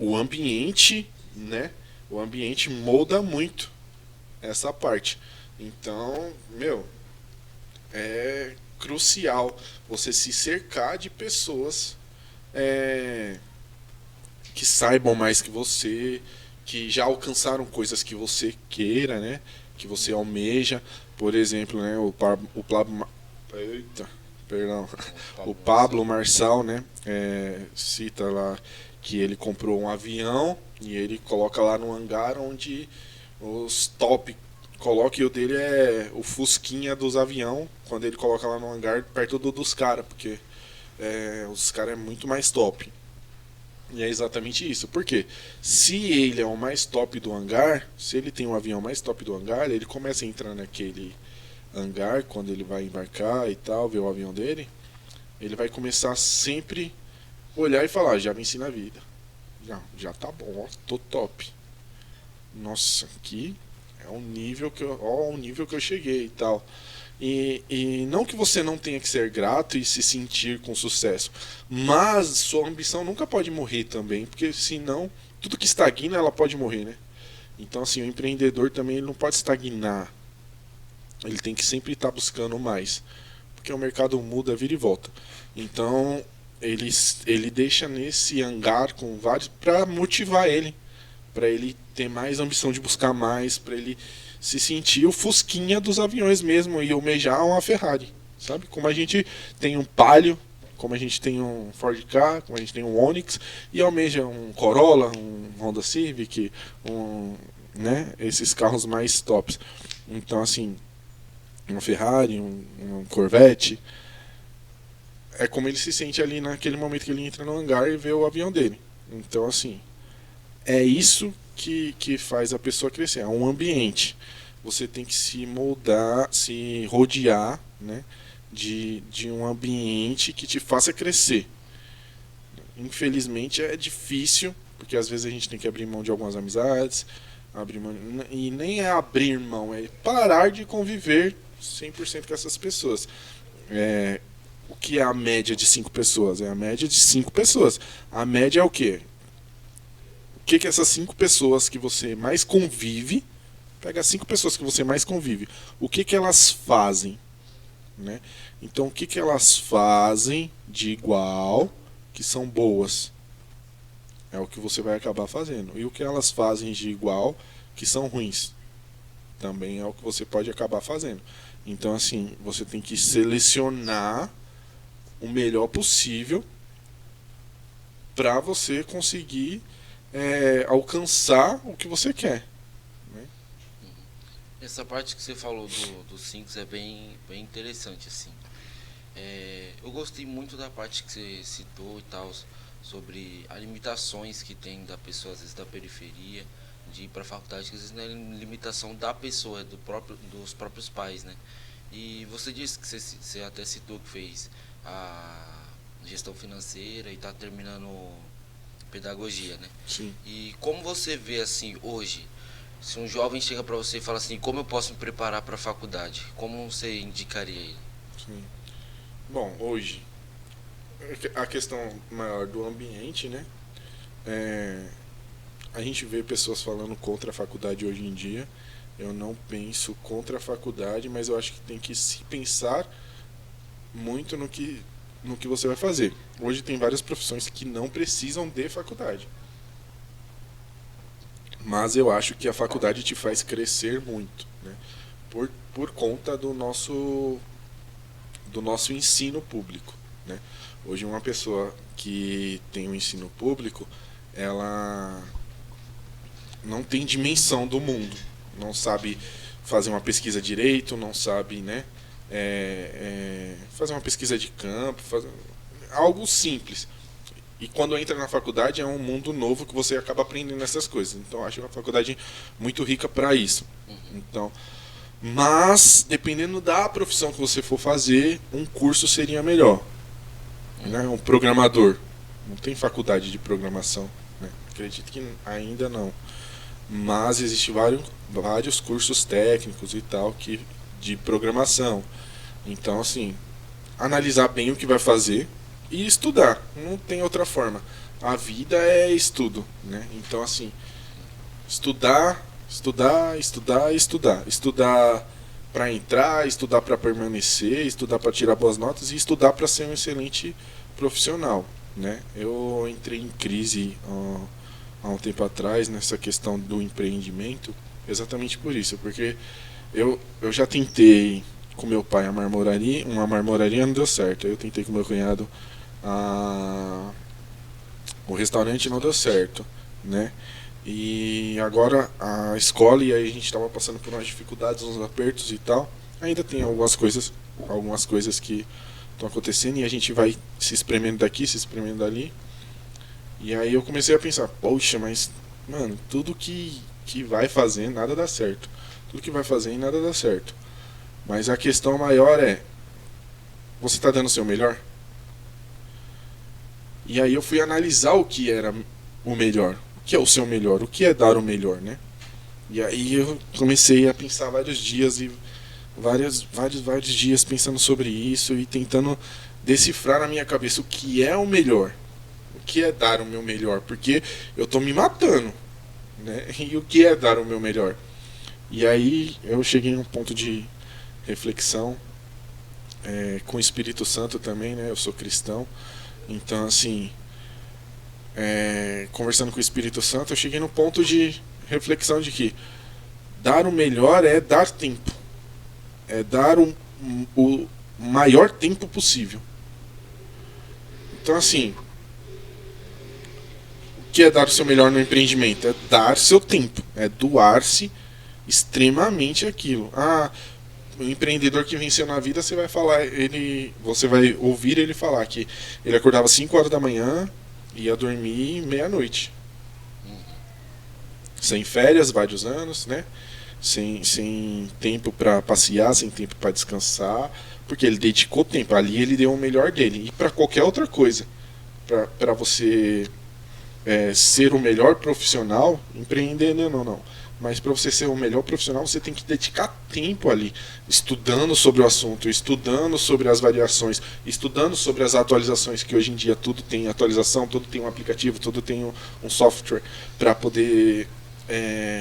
o ambiente, né? O ambiente molda muito essa parte. Então, é crucial você se cercar de pessoas que saibam mais que você, que já alcançaram coisas que você queira, né? Que você almeja. Por exemplo, né? O Pablo Marçal, né? Cita lá que ele comprou um avião e ele coloca lá no hangar onde os top coloca, e o dele é o fusquinha dos avião, quando ele coloca lá no hangar perto dos caras, porque os caras é muito mais top. E é exatamente isso. Por quê? Se ele é o mais top do hangar, se ele tem um avião mais top do hangar, ele começa a entrar naquele hangar quando ele vai embarcar e tal, ver o avião dele, ele vai começar sempre olhar e falar, já venci na vida. Já tá bom, ó, tô top. Nossa, aqui é um nível que eu, ó, o nível que eu cheguei e tal. E não que você não tenha que ser grato e se sentir com sucesso, mas sua ambição nunca pode morrer também, porque senão tudo que estagna ela pode morrer, né? Então assim, o empreendedor também ele não pode estagnar, ele tem que sempre estar buscando mais, porque o mercado muda, vira e volta. Então ele deixa nesse hangar com vários para motivar ele, para ele ter mais ambição de buscar mais, para ele se sentir o fusquinha dos aviões mesmo e almejar uma Ferrari, sabe? Como a gente tem um Palio, como a gente tem um Ford Ka, como a gente tem um Onix e almeja um Corolla, um Honda Civic, né? Esses carros mais tops. Então assim, uma Ferrari, um Corvette, é como ele se sente ali naquele momento que ele entra no hangar e vê o avião dele. Então assim, é isso que faz a pessoa crescer, é um ambiente. Você tem que se moldar, se rodear, né, de um ambiente que te faça crescer. Infelizmente é difícil, porque às vezes a gente tem que abrir mão de algumas amizades, abrir mão, e nem é abrir mão, é parar de conviver 100% com essas pessoas. O que é a média de 5 pessoas? É a média de 5 pessoas. A média é o quê? O que essas 5 pessoas que você mais convive, pega as 5 pessoas que você mais convive, o que elas fazem, né? Então o que elas fazem de igual, que são boas, é o que você vai acabar fazendo. E o que elas fazem de igual, que são ruins, também é o que você pode acabar fazendo. Então assim, você tem que selecionar o melhor possível para você conseguir alcançar o que você quer, né? Essa parte que você falou dos 5 é bem interessante, assim. Eu gostei muito da parte que você citou e tal, sobre as limitações que tem da pessoa, às vezes da periferia, de ir para a faculdade, que às vezes não é limitação da pessoa, é dos próprios pais, né? E você disse que você até citou que fez a gestão financeira e está terminando pedagogia, né? Sim. E como você vê assim hoje, se um jovem chega para você e fala assim, como eu posso me preparar para a faculdade, como você indicaria ele? Sim. Bom, hoje a questão maior do ambiente, né? A gente vê pessoas falando contra a faculdade hoje em dia. Eu não penso contra a faculdade, mas eu acho que tem que se pensar muito no que você vai fazer. Hoje tem várias profissões que não precisam de faculdade, mas eu acho que a faculdade te faz crescer muito, né? Por conta do nosso ensino público, né? Hoje uma pessoa que tem um ensino público, ela não tem dimensão do mundo, não sabe fazer uma pesquisa direito, não sabe, né, fazer uma pesquisa de campo, algo simples. E quando entra na faculdade é um mundo novo que você acaba aprendendo essas coisas. Então eu acho a faculdade muito rica para isso. Então, mas dependendo da profissão que você for fazer, um curso seria melhor, né? Um programador não tem faculdade de programação, né? Acredito que ainda não, mas existem vários cursos técnicos e tal de programação. Então assim, analisar bem o que vai fazer e estudar, não tem outra forma. A vida é estudo, né? Então assim, estudar para entrar, estudar para permanecer, estudar para tirar boas notas e estudar para ser um excelente profissional, né? Eu entrei em crise há um tempo atrás nessa questão do empreendimento, exatamente por isso, porque eu já tentei com meu pai uma marmoraria, não deu certo. Aí eu tentei com meu cunhado o restaurante, não deu certo, né? E agora a escola, e aí a gente estava passando por umas dificuldades, uns apertos e tal. Ainda tem algumas coisas que estão acontecendo e a gente vai se espremendo daqui, se espremendo dali. E aí eu comecei a pensar, poxa, mas, mano, tudo que vai fazer, nada dá certo. Tudo que vai fazer, nada dá certo. Mas a questão maior é, você tá dando o seu melhor? E aí eu fui analisar o que era o melhor. O que é o seu melhor? O que é dar o melhor, né? E aí eu comecei a pensar vários dias e vários dias pensando sobre isso e tentando decifrar na minha cabeça o que é o melhor. O que é dar o meu melhor? Porque eu tô me matando, né? E o que é dar o meu melhor? E aí eu cheguei a um ponto de reflexão com o Espírito Santo também, né? Eu sou cristão. Então, assim, conversando com o Espírito Santo, eu cheguei no ponto de reflexão de que dar o melhor é dar tempo. É dar o maior tempo possível. Então, assim, o que é dar o seu melhor no empreendimento? É dar seu tempo. É doar-se extremamente aquilo. Ah, o empreendedor que venceu na vida, você vai ouvir ele falar que ele acordava 5 horas da manhã e ia dormir meia-noite. Sem férias, vários anos, né? Sem tempo para passear, sem tempo para descansar, porque ele dedicou tempo. Ali ele deu o melhor dele. E para qualquer outra coisa, para você ser o melhor profissional, empreender não. Mas para você ser o melhor profissional, você tem que dedicar tempo ali, estudando sobre o assunto, estudando sobre as variações, estudando sobre as atualizações, que hoje em dia tudo tem atualização, tudo tem um aplicativo, tudo tem um software para poder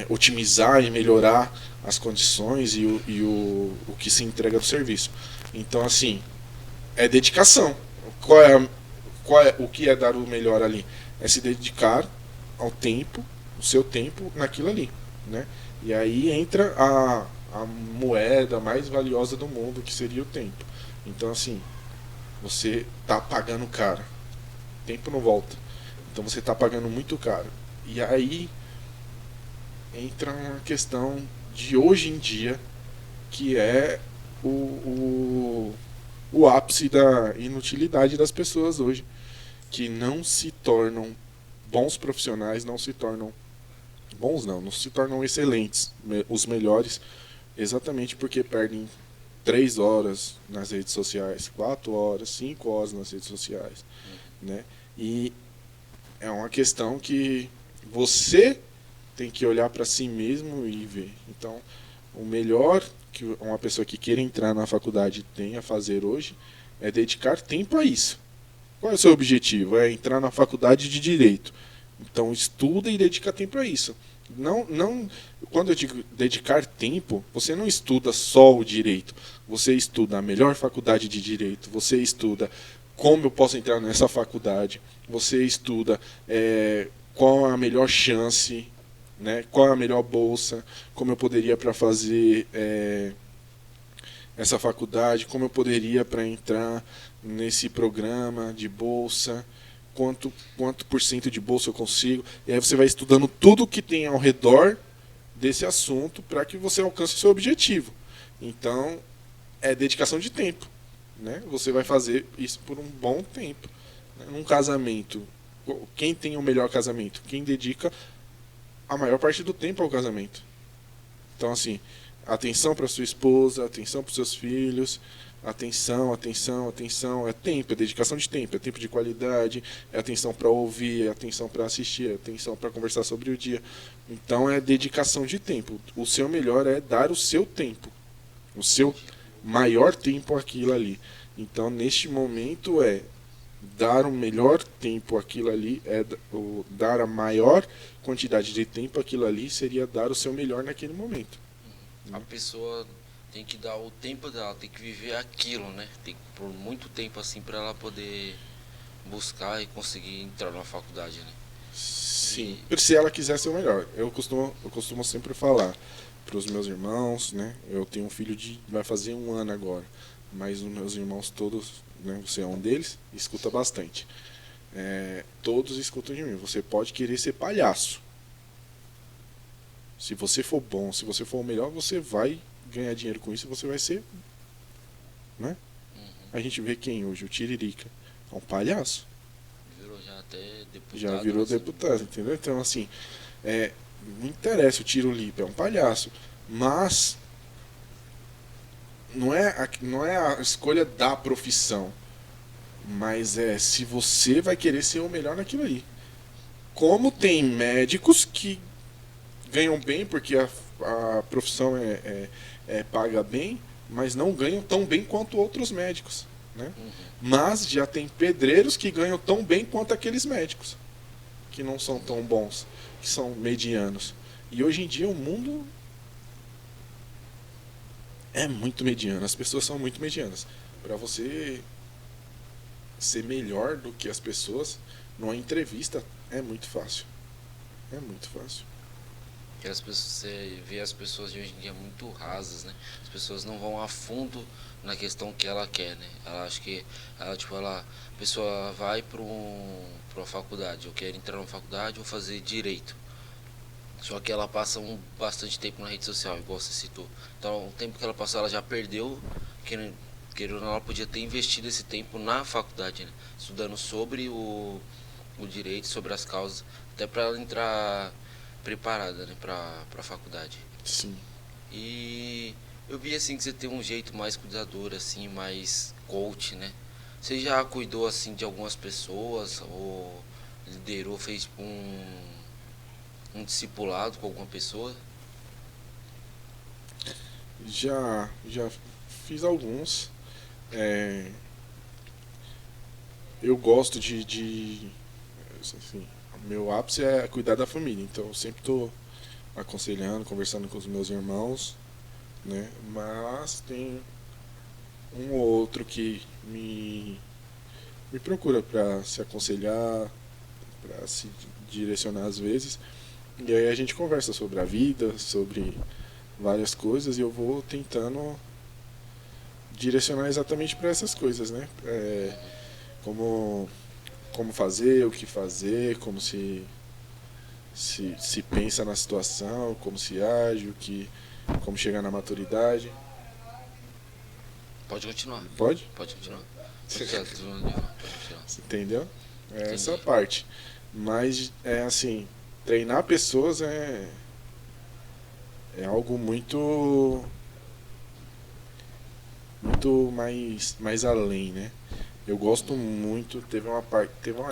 otimizar e melhorar as condições e o que se entrega do serviço. Então, assim, é dedicação. O que é dar o melhor ali? É se dedicar ao tempo, o seu tempo naquilo ali, né? E aí entra a moeda mais valiosa do mundo, que seria o tempo. Então, assim, você tá pagando caro. O tempo não volta. Então você tá pagando muito caro. E aí entra uma questão de hoje em dia, que é o ápice da inutilidade das pessoas hoje, que não se tornam bons profissionais, não se tornam bons não se tornam excelentes, os melhores, exatamente porque perdem 3 horas nas redes sociais, 4 horas, 5 horas nas redes sociais, né? E é uma questão que você tem que olhar para si mesmo e ver. Então, o melhor que uma pessoa que queira entrar na faculdade tem a fazer hoje é dedicar tempo a isso. Qual é o seu objetivo? É entrar na faculdade de Direito. Então, estuda e dedica tempo a isso. Quando eu digo dedicar tempo, você não estuda só o direito. Você estuda a melhor faculdade de direito. Você estuda como eu posso entrar nessa faculdade. Você estuda qual a melhor chance, né? Qual a melhor bolsa, como eu poderia para fazer essa faculdade, como eu poderia para entrar nesse programa de bolsa, quanto por cento de bolsa eu consigo. E aí você vai estudando tudo que tem ao redor desse assunto para que você alcance o seu objetivo. Então, é dedicação de tempo, né? Você vai fazer isso por um bom tempo. Num casamento, quem tem o melhor casamento? Quem dedica a maior parte do tempo ao casamento. Então, assim, atenção para sua esposa, atenção para os seus filhos, atenção, é tempo, é dedicação de tempo, é tempo de qualidade, é atenção para ouvir, é atenção para assistir, é atenção para conversar sobre o dia. Então é dedicação de tempo. O seu melhor é dar o seu tempo, o seu maior tempo àquilo ali. Então, neste momento dar o melhor tempo àquilo ali, dar a maior quantidade de tempo àquilo ali seria dar o seu melhor naquele momento. A pessoa tem que dar o tempo dela, tem que viver aquilo, né? Tem por muito tempo assim para ela poder buscar e conseguir entrar na faculdade, né? Sim, se ela quiser ser o melhor. Eu costumo sempre falar para os meus irmãos, né? Eu tenho um filho vai fazer 1 ano agora, mas os meus irmãos todos, né? Você é um deles, escuta bastante. Todos escutam de mim. Você pode querer ser palhaço. Se você for bom, se você for o melhor, você vai ganhar dinheiro com isso e você vai ser, né? A gente vê quem hoje? O Tiririca. É um palhaço. Virou já já até deputado. Já virou deputado, entendeu? Então, assim, não interessa o Tiro Lipa, é um palhaço. Mas não é a escolha da profissão, mas é se você vai querer ser o melhor naquilo aí. Como tem médicos que ganham bem porque a profissão paga bem, mas não ganham tão bem quanto outros médicos, né? Mas já tem pedreiros que ganham tão bem quanto aqueles médicos que não são tão bons, que são medianos. E hoje em dia o mundo é muito mediano, as pessoas são muito medianas. Para você ser melhor do que as pessoas numa entrevista é muito fácil. É muito fácil. Que as pessoas, você vê as pessoas de hoje em dia muito rasas, né? As pessoas não vão a fundo na questão que ela quer, né? Ela acha que a pessoa vai para uma faculdade, eu quero entrar numa faculdade, vou fazer direito. Só que ela passa bastante tempo na rede social, igual você citou. Então, o tempo que ela passou, ela já perdeu, querendo ou não, ela podia ter investido esse tempo na faculdade, né? Estudando sobre o direito, sobre as causas, até para ela entrar preparada, né, para a faculdade. Sim. E eu vi assim que você tem um jeito mais cuidador, assim, mais coach, né? Você já cuidou assim de algumas pessoas ou liderou, fez um discipulado com alguma pessoa? Já fiz alguns. Eu gosto assim, meu ápice é cuidar da família, então eu sempre estou aconselhando, conversando com os meus irmãos, né? Mas tem um ou outro que me procura para se aconselhar, para se direcionar às vezes, e aí a gente conversa sobre a vida, sobre várias coisas, e eu vou tentando direcionar exatamente para essas coisas, né? Como fazer, o que fazer, como se pensa na situação, como se age, como chegar na maturidade. Pode continuar. Pode? Pode continuar. Pode continuar. Entendeu? Essa parte. Mas assim, treinar pessoas é algo muito mais além, né? Eu gosto muito, teve uma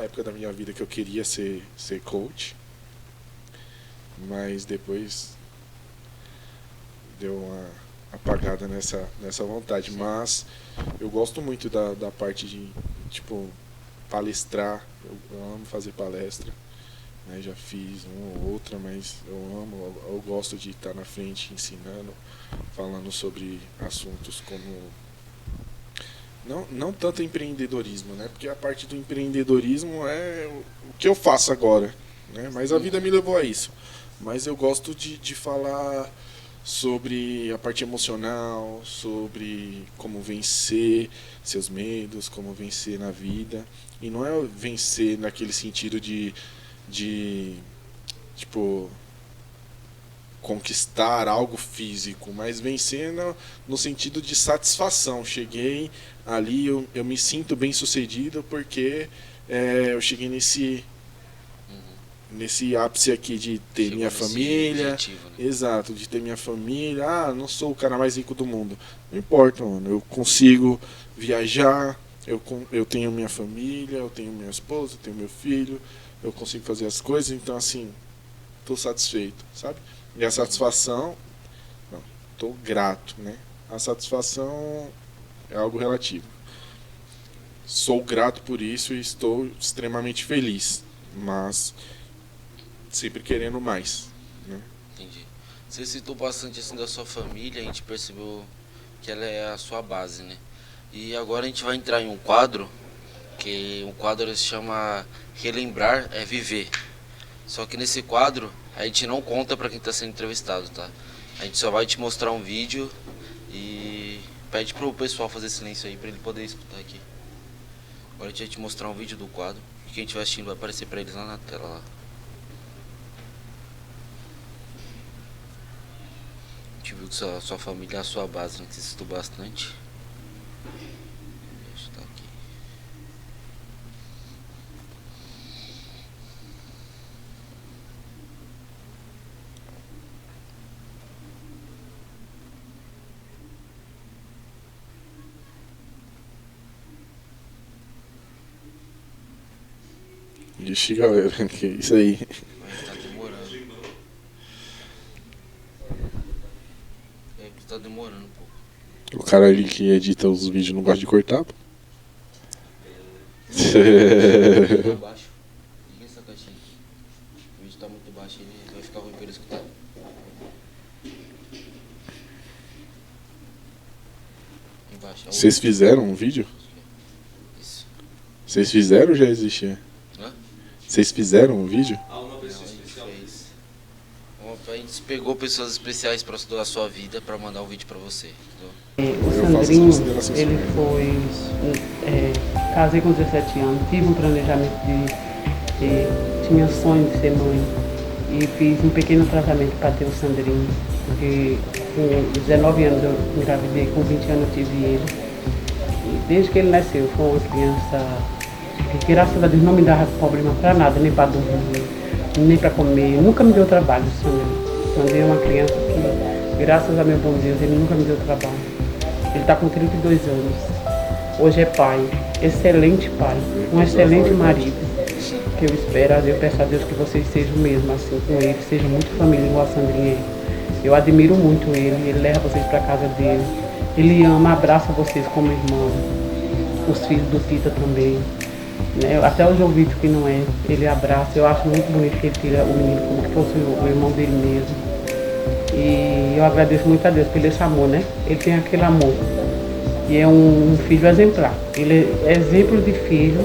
época da minha vida que eu queria ser coach, mas depois deu uma apagada nessa vontade. Mas eu gosto muito da parte de, tipo, palestrar. Eu amo fazer palestra, né? Já fiz uma ou outra, mas eu gosto de estar na frente ensinando, falando sobre assuntos como não tanto empreendedorismo, né? Porque a parte do empreendedorismo é o que eu faço agora, né? Mas a vida me levou a isso. Mas eu gosto de falar sobre a parte emocional, sobre como vencer seus medos, como vencer na vida. E não é vencer naquele sentido de tipo, conquistar algo físico, mas vencer no sentido de satisfação. Cheguei ali, eu me sinto bem sucedido porque eu cheguei nesse ápice aqui de ter minha família. Objetivo, né? Exato, de ter minha família. Não sou o cara mais rico do mundo. Não importa, mano. Eu consigo viajar, eu tenho minha família, eu tenho minha esposa, eu tenho meu filho, eu consigo fazer as coisas, então assim, tô satisfeito, sabe? E a satisfação, tô grato, né? A satisfação é algo relativo. Sou grato por isso e estou extremamente feliz, mas sempre querendo mais, né? Entendi. Você citou bastante assim da sua família, a gente percebeu que ela é a sua base, né? E agora a gente vai entrar em um quadro, que o quadro se chama Relembrar é Viver. Só que nesse quadro a gente não conta pra quem tá sendo entrevistado, tá? A gente só vai te mostrar um vídeo e pede pro pessoal fazer silêncio aí pra ele poder escutar aqui. Agora a gente vai te mostrar um vídeo do quadro, que quem estiver assistindo vai aparecer pra eles lá na tela lá. A gente viu que sua família é a sua base, né? Que você citou bastante. Deixa eu estar aqui. Ixi, galera, que isso aí. Mas tá demorando. É que tá demorando um pouco. O cara ali que edita os vídeos não gosta de cortar, pô. Tá baixo. Liga essa caixinha aqui. O vídeo tá muito baixo, ele vai ficar ruim pra ele escutar. Embaixo. Vocês fizeram um vídeo? Isso. Vocês fizeram ou já existia? Hã? Vocês fizeram um vídeo? Não, a gente fez. A gente pegou pessoas especiais pra da sua vida pra mandar um vídeo pra você. Entendeu? O Eu faço as Sandrinho, considerações ele finais. foi. Casei com 17 anos, tive um planejamento tinha sonho de ser mãe. E fiz um pequeno tratamento para ter o Sandrinho. Porque com 19 anos eu engravidei, com 20 anos eu tive ele. E desde que ele nasceu, foi uma criança que, graças a Deus, não me dava problema para nada, nem para dormir, nem para comer. Nunca me deu trabalho, o Sandrinho. O Sandrinho é uma criança que, graças a meu bom Deus, ele nunca me deu trabalho. Ele está com 32 anos. Hoje é pai, excelente pai, um excelente marido. Que eu espero, eu peço a Deus que vocês sejam mesmo assim com ele, sejam muito família igual a Sandrinha. Eu admiro muito ele leva vocês para casa dele. Ele ama, abraça vocês como irmão. Os filhos do Tita também. Né? Até o João Vitor, que não é, ele abraça. Eu acho muito bonito que ele tira o menino como que fosse o irmão dele mesmo. E eu agradeço muito a Deus pelo esse amor, né? Ele tem aquele amor. E é um filho exemplar. Ele é exemplo de filho,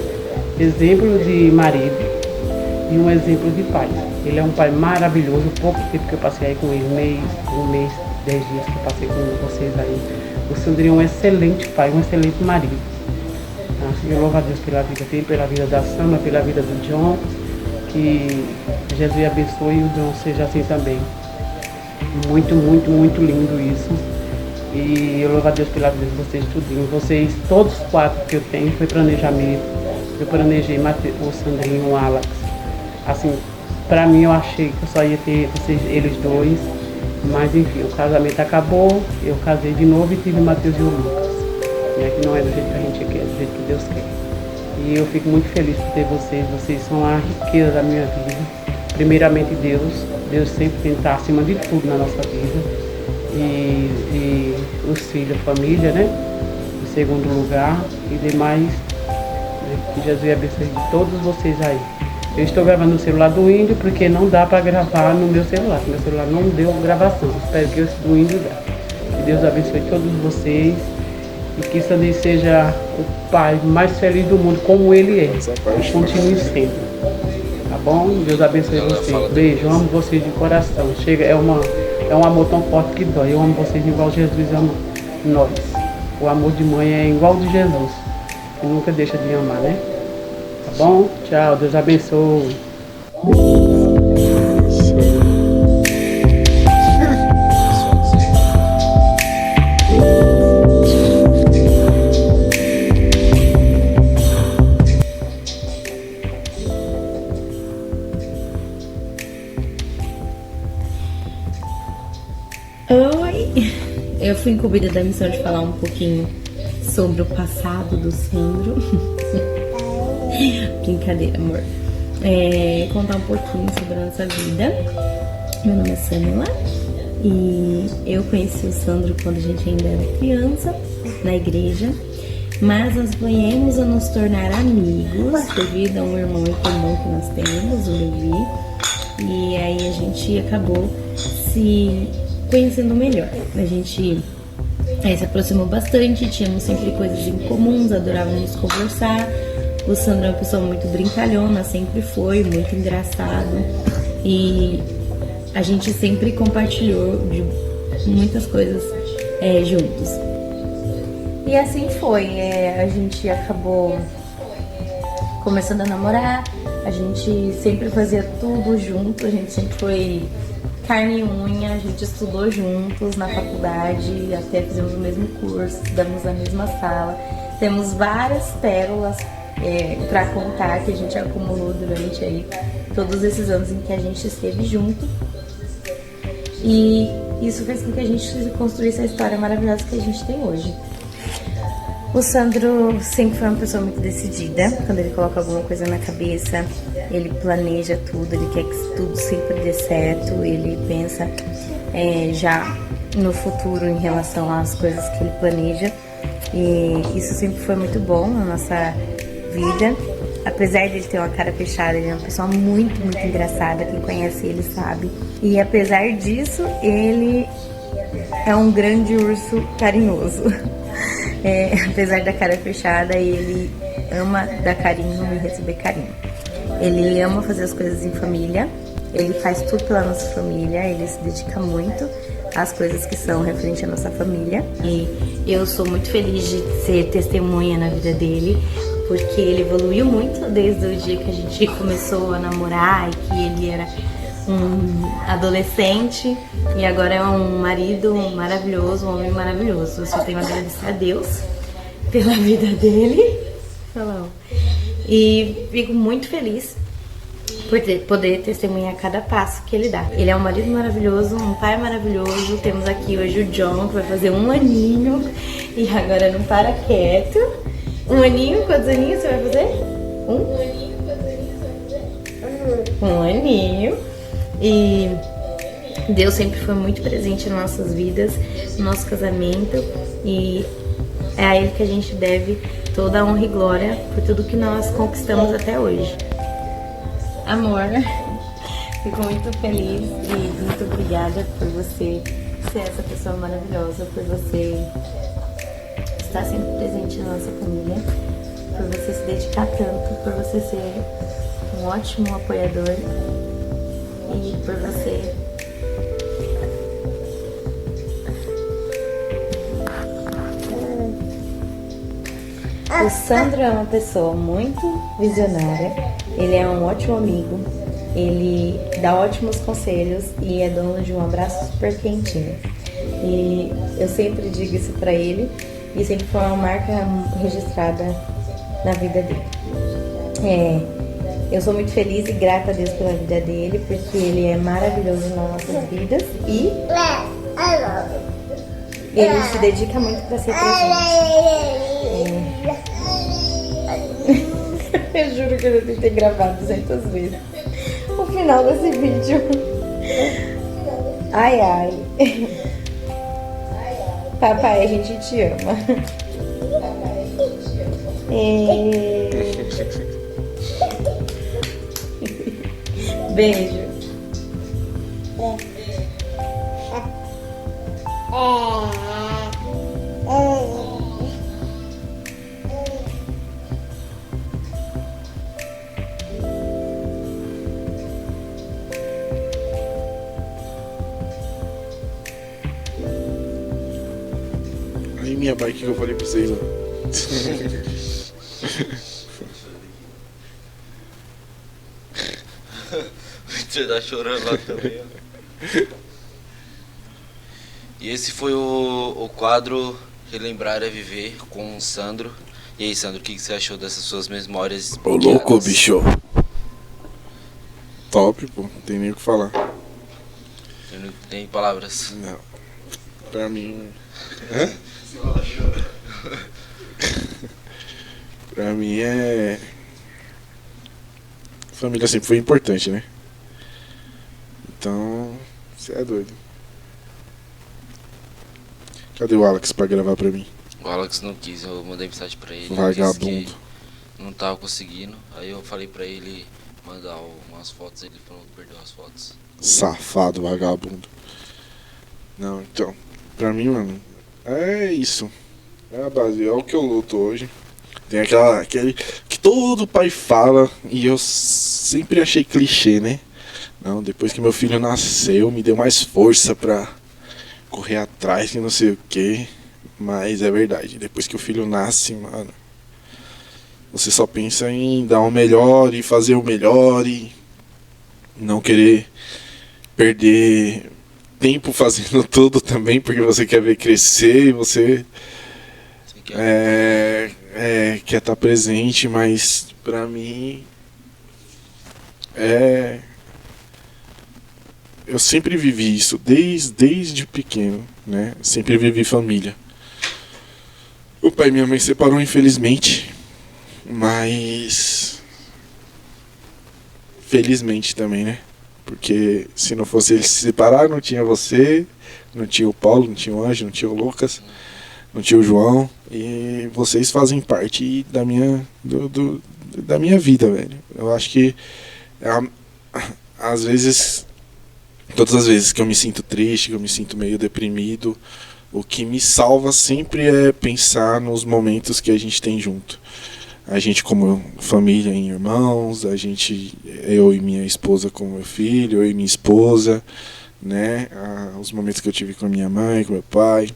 exemplo de marido e um exemplo de pai. Ele é um pai maravilhoso. O pouco tempo que eu passei aí com ele, um mês, 10 dias que eu passei com vocês aí. O Sandrinho é um excelente pai, um excelente marido. Eu louvo a Deus pela vida dele, pela vida da Sama, pela vida do John. Que Jesus abençoe e o John seja assim também. Muito, muito, muito lindo isso. E eu louvo a Deus pela vida de vocês tudinho. Vocês, todos os 4 que eu tenho, foi planejamento. Eu planejei o Sandrinho, o Alex. Assim, pra mim eu achei que eu só ia ter vocês, eles dois. Mas enfim, o casamento acabou, eu casei de novo e tive o Matheus e o Lucas. Né, que não é do jeito que a gente quer, do jeito que Deus quer. E eu fico muito feliz por ter vocês são a riqueza da minha vida. Primeiramente Deus sempre tem que estar acima de tudo na nossa vida. E os filhos, a família, né? Em segundo lugar, e demais, né? Que Jesus abençoe de todos vocês aí. Eu estou gravando no celular do Índio porque não dá para gravar no meu celular. Meu celular não deu gravação. Espero que esse do Índio dá. Que Deus abençoe todos vocês e que Sandrinho seja o pai mais feliz do mundo, como ele é. E continue sendo. Tá bom? Deus abençoe vocês. Beijo, eu amo vocês de coração. Chega, é um amor tão forte que dói. Eu amo vocês igual Jesus ama nós. O amor de mãe é igual de Jesus. Que nunca deixa de amar, né? Tá bom? Tchau, Deus abençoe. Oi! Eu fui incumbida da missão de falar um pouquinho sobre o passado do Sandro. Brincadeira, amor. Contar um pouquinho sobre a nossa vida. Meu nome é Samila e eu conheci o Sandro quando a gente ainda era criança, na igreja. Mas nós viemos a nos tornar amigos devido a um irmão em comum que nós temos, o Levi. E aí a gente acabou se conhecendo melhor. A gente se aproximou bastante, tínhamos sempre coisas em comuns, adorávamos conversar. O Sandro é uma pessoa muito brincalhona, sempre foi, muito engraçado. E a gente sempre compartilhou de muitas coisas juntos. E assim foi, a gente acabou começando a namorar, a gente sempre fazia tudo junto, a gente sempre foi carne e unha, a gente estudou juntos na faculdade, até fizemos o mesmo curso, estudamos na mesma sala. Temos várias pérolas para contar que a gente acumulou durante aí todos esses anos em que a gente esteve junto. E isso fez com que a gente construísse a história maravilhosa que a gente tem hoje. O Sandro sempre foi uma pessoa muito decidida. Quando ele coloca alguma coisa na cabeça, ele planeja tudo, ele quer que tudo sempre dê certo, ele pensa já no futuro em relação às coisas que ele planeja. E isso sempre foi muito bom na nossa vida. Apesar de ele ter uma cara fechada, ele é uma pessoa muito, muito engraçada. Quem conhece ele sabe. E apesar disso, ele é um grande urso carinhoso. Apesar da cara fechada, ele ama dar carinho e receber carinho. Ele ama fazer as coisas em família. Ele faz tudo pela nossa família. Ele se dedica muito às coisas que são referentes à nossa família. E eu sou muito feliz de ser testemunha na vida dele, porque ele evoluiu muito desde o dia que a gente começou a namorar e que ele era um adolescente e agora é um marido maravilhoso, um homem maravilhoso. Eu só tenho a agradecer a Deus pela vida dele. E fico muito feliz por poder testemunhar cada passo que ele dá. Ele é um marido maravilhoso, um pai maravilhoso. Temos aqui hoje o John, que vai fazer 1 aninho e agora não para quieto. 1 aninho? Quantos aninhos você vai fazer? 1 aninho. E Deus sempre foi muito presente nas nossas vidas, no nosso casamento, e é a Ele que a gente deve toda a honra e glória por tudo que nós conquistamos até hoje. Amor, fico muito feliz e muito obrigada por você ser essa pessoa maravilhosa, por você estar sempre presente na nossa família, por você se dedicar tanto, por você ser um ótimo apoiador e por você O Sandro é uma pessoa muito visionária, ele é um ótimo amigo, ele dá ótimos conselhos e é dono de um abraço super quentinho. E eu sempre digo isso pra ele e sempre foi uma marca registrada na vida dele. Eu sou muito feliz e grata a Deus pela vida dele, porque ele é maravilhoso nas nossas vidas e ele se dedica muito pra ser presente. Eu juro que eu já tentei gravar 200 vezes o final desse vídeo. Ai, ai. Papai, a gente te ama. Beijo. Aí minha bike que eu falei pra vocês, ó. Você tá chorando lá também, ó. E esse foi o quadro Relembrar é Viver com o Sandro. E aí, Sandro, o que você achou dessas suas memórias? Ô louco, guiadas? bicho. Top, pô. Não tem nem o que falar. Eu não tenho palavras. Não. Pra mim. Pra mim é. Família sempre foi importante, né? Então. Você é doido. Cadê o Alex pra gravar pra mim? O Alex não quis, eu mandei mensagem pra ele. Ele Vagabundo. disse que não tava conseguindo. Aí eu falei pra ele mandar umas fotos, ele falou que perdeu as fotos. Safado, vagabundo. Não, então. Pra mim, mano. É isso. É a base. É o que eu luto hoje. Tem aquele que todo pai fala. E eu sempre achei clichê, né? Não, depois que meu filho nasceu, me deu mais força pra correr atrás que não sei o que. Mas é verdade. Depois que o filho nasce, mano, você só pensa em dar o melhor e fazer o melhor e não querer perder tempo fazendo tudo também, porque você quer ver crescer e você quer estar presente, mas pra mim eu sempre vivi isso desde pequeno, né? Sempre vivi família. O pai e minha mãe separou, infelizmente. Mas... felizmente também, né? Porque se não fosse eles se separar, não tinha você, não tinha o Paulo, não tinha o Anjo, não tinha o Lucas, não tinha o João. E vocês fazem parte da minha, da minha vida, velho. Eu acho que às vezes, todas as vezes que eu me sinto triste, que eu me sinto meio deprimido, o que me salva sempre é pensar nos momentos que a gente tem junto. A gente como família em irmãos, a gente, eu e minha esposa com meu filho, eu e minha esposa, né? Os momentos que eu tive com a minha mãe, com meu pai.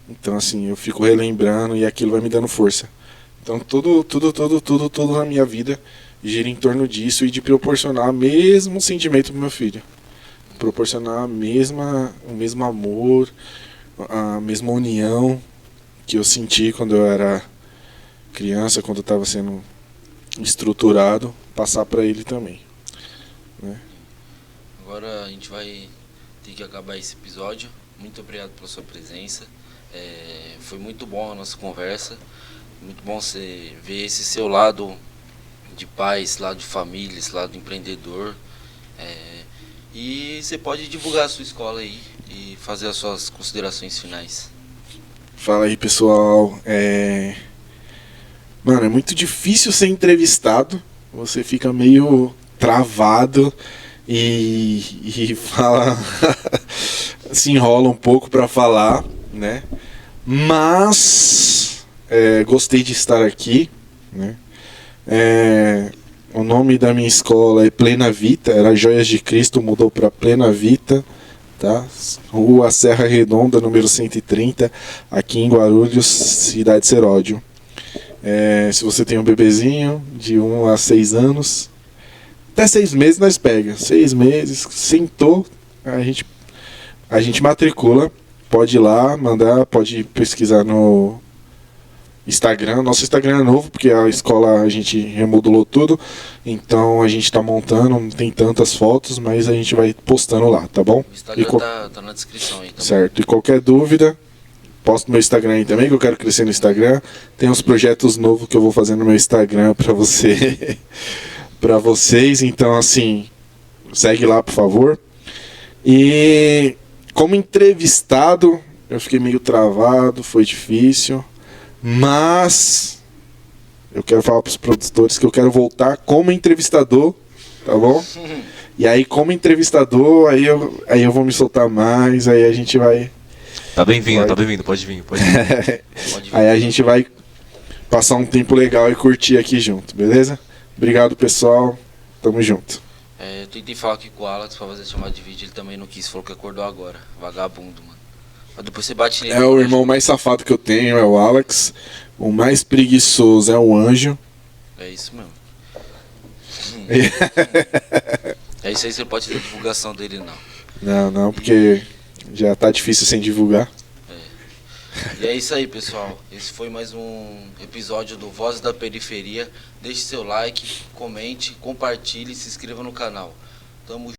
Então assim, eu fico relembrando e aquilo vai me dando força. Então tudo na minha vida gira em torno disso e de proporcionar o mesmo sentimento pro meu filho. Proporcionar o mesmo amor, a mesma união que eu senti quando eu era criança, quando eu estava sendo estruturado, passar para ele também, né? Agora a gente vai ter que acabar esse episódio. Muito obrigado pela sua presença. Foi muito bom a nossa conversa. Muito bom você ver esse seu lado de pai, esse lado de família, esse lado empreendedor. E você pode divulgar a sua escola aí e fazer as suas considerações finais. Fala aí, pessoal. Mano, é muito difícil ser entrevistado. Você fica meio travado e fala se enrola um pouco para falar, né? Mas gostei de estar aqui, né? O nome da minha escola é Plena Vita, era Joias de Cristo, mudou para Plena Vita, tá? Rua Serra Redonda, número 130, aqui em Guarulhos, cidade Seródio. Se você tem um bebezinho de 1 a 6 anos, até 6 meses nós pega. 6 meses, sentou, a gente matricula. Pode ir lá, mandar, pode pesquisar no Instagram. Nosso Instagram é novo, porque a escola a gente remodulou tudo. Então a gente tá montando, não tem tantas fotos, mas a gente vai postando lá, tá bom? O Instagram tá na descrição aí também. Certo, e qualquer dúvida, posto no meu Instagram aí também, que eu quero crescer no Instagram. Tem uns projetos novos que eu vou fazer no meu Instagram pra você, pra vocês. Então assim, segue lá, por favor. E como entrevistado, eu fiquei meio travado, foi difícil. Mas eu quero falar pros produtores que eu quero voltar como entrevistador, tá bom? E aí como entrevistador, aí eu vou me soltar mais, aí a gente vai... Tá bem-vindo, pode vir. Aí a gente vai passar um tempo legal e curtir aqui junto, beleza? Obrigado, pessoal. Tamo junto. Eu tentei falar aqui com o Alex pra fazer chamada de vídeo, ele também não quis, falou que acordou agora. Vagabundo, mano. Mas depois você bate nele. É o irmão mais safado que eu tenho, é o Alex. O mais preguiçoso é o Anjo. É isso mesmo. É isso aí, você não pode ter divulgação dele, não. Não, porque já tá difícil sem divulgar. E é isso aí, pessoal. Esse foi mais um episódio do Voz da Periferia. Deixe seu like, comente, compartilhe e se inscreva no canal. Tamo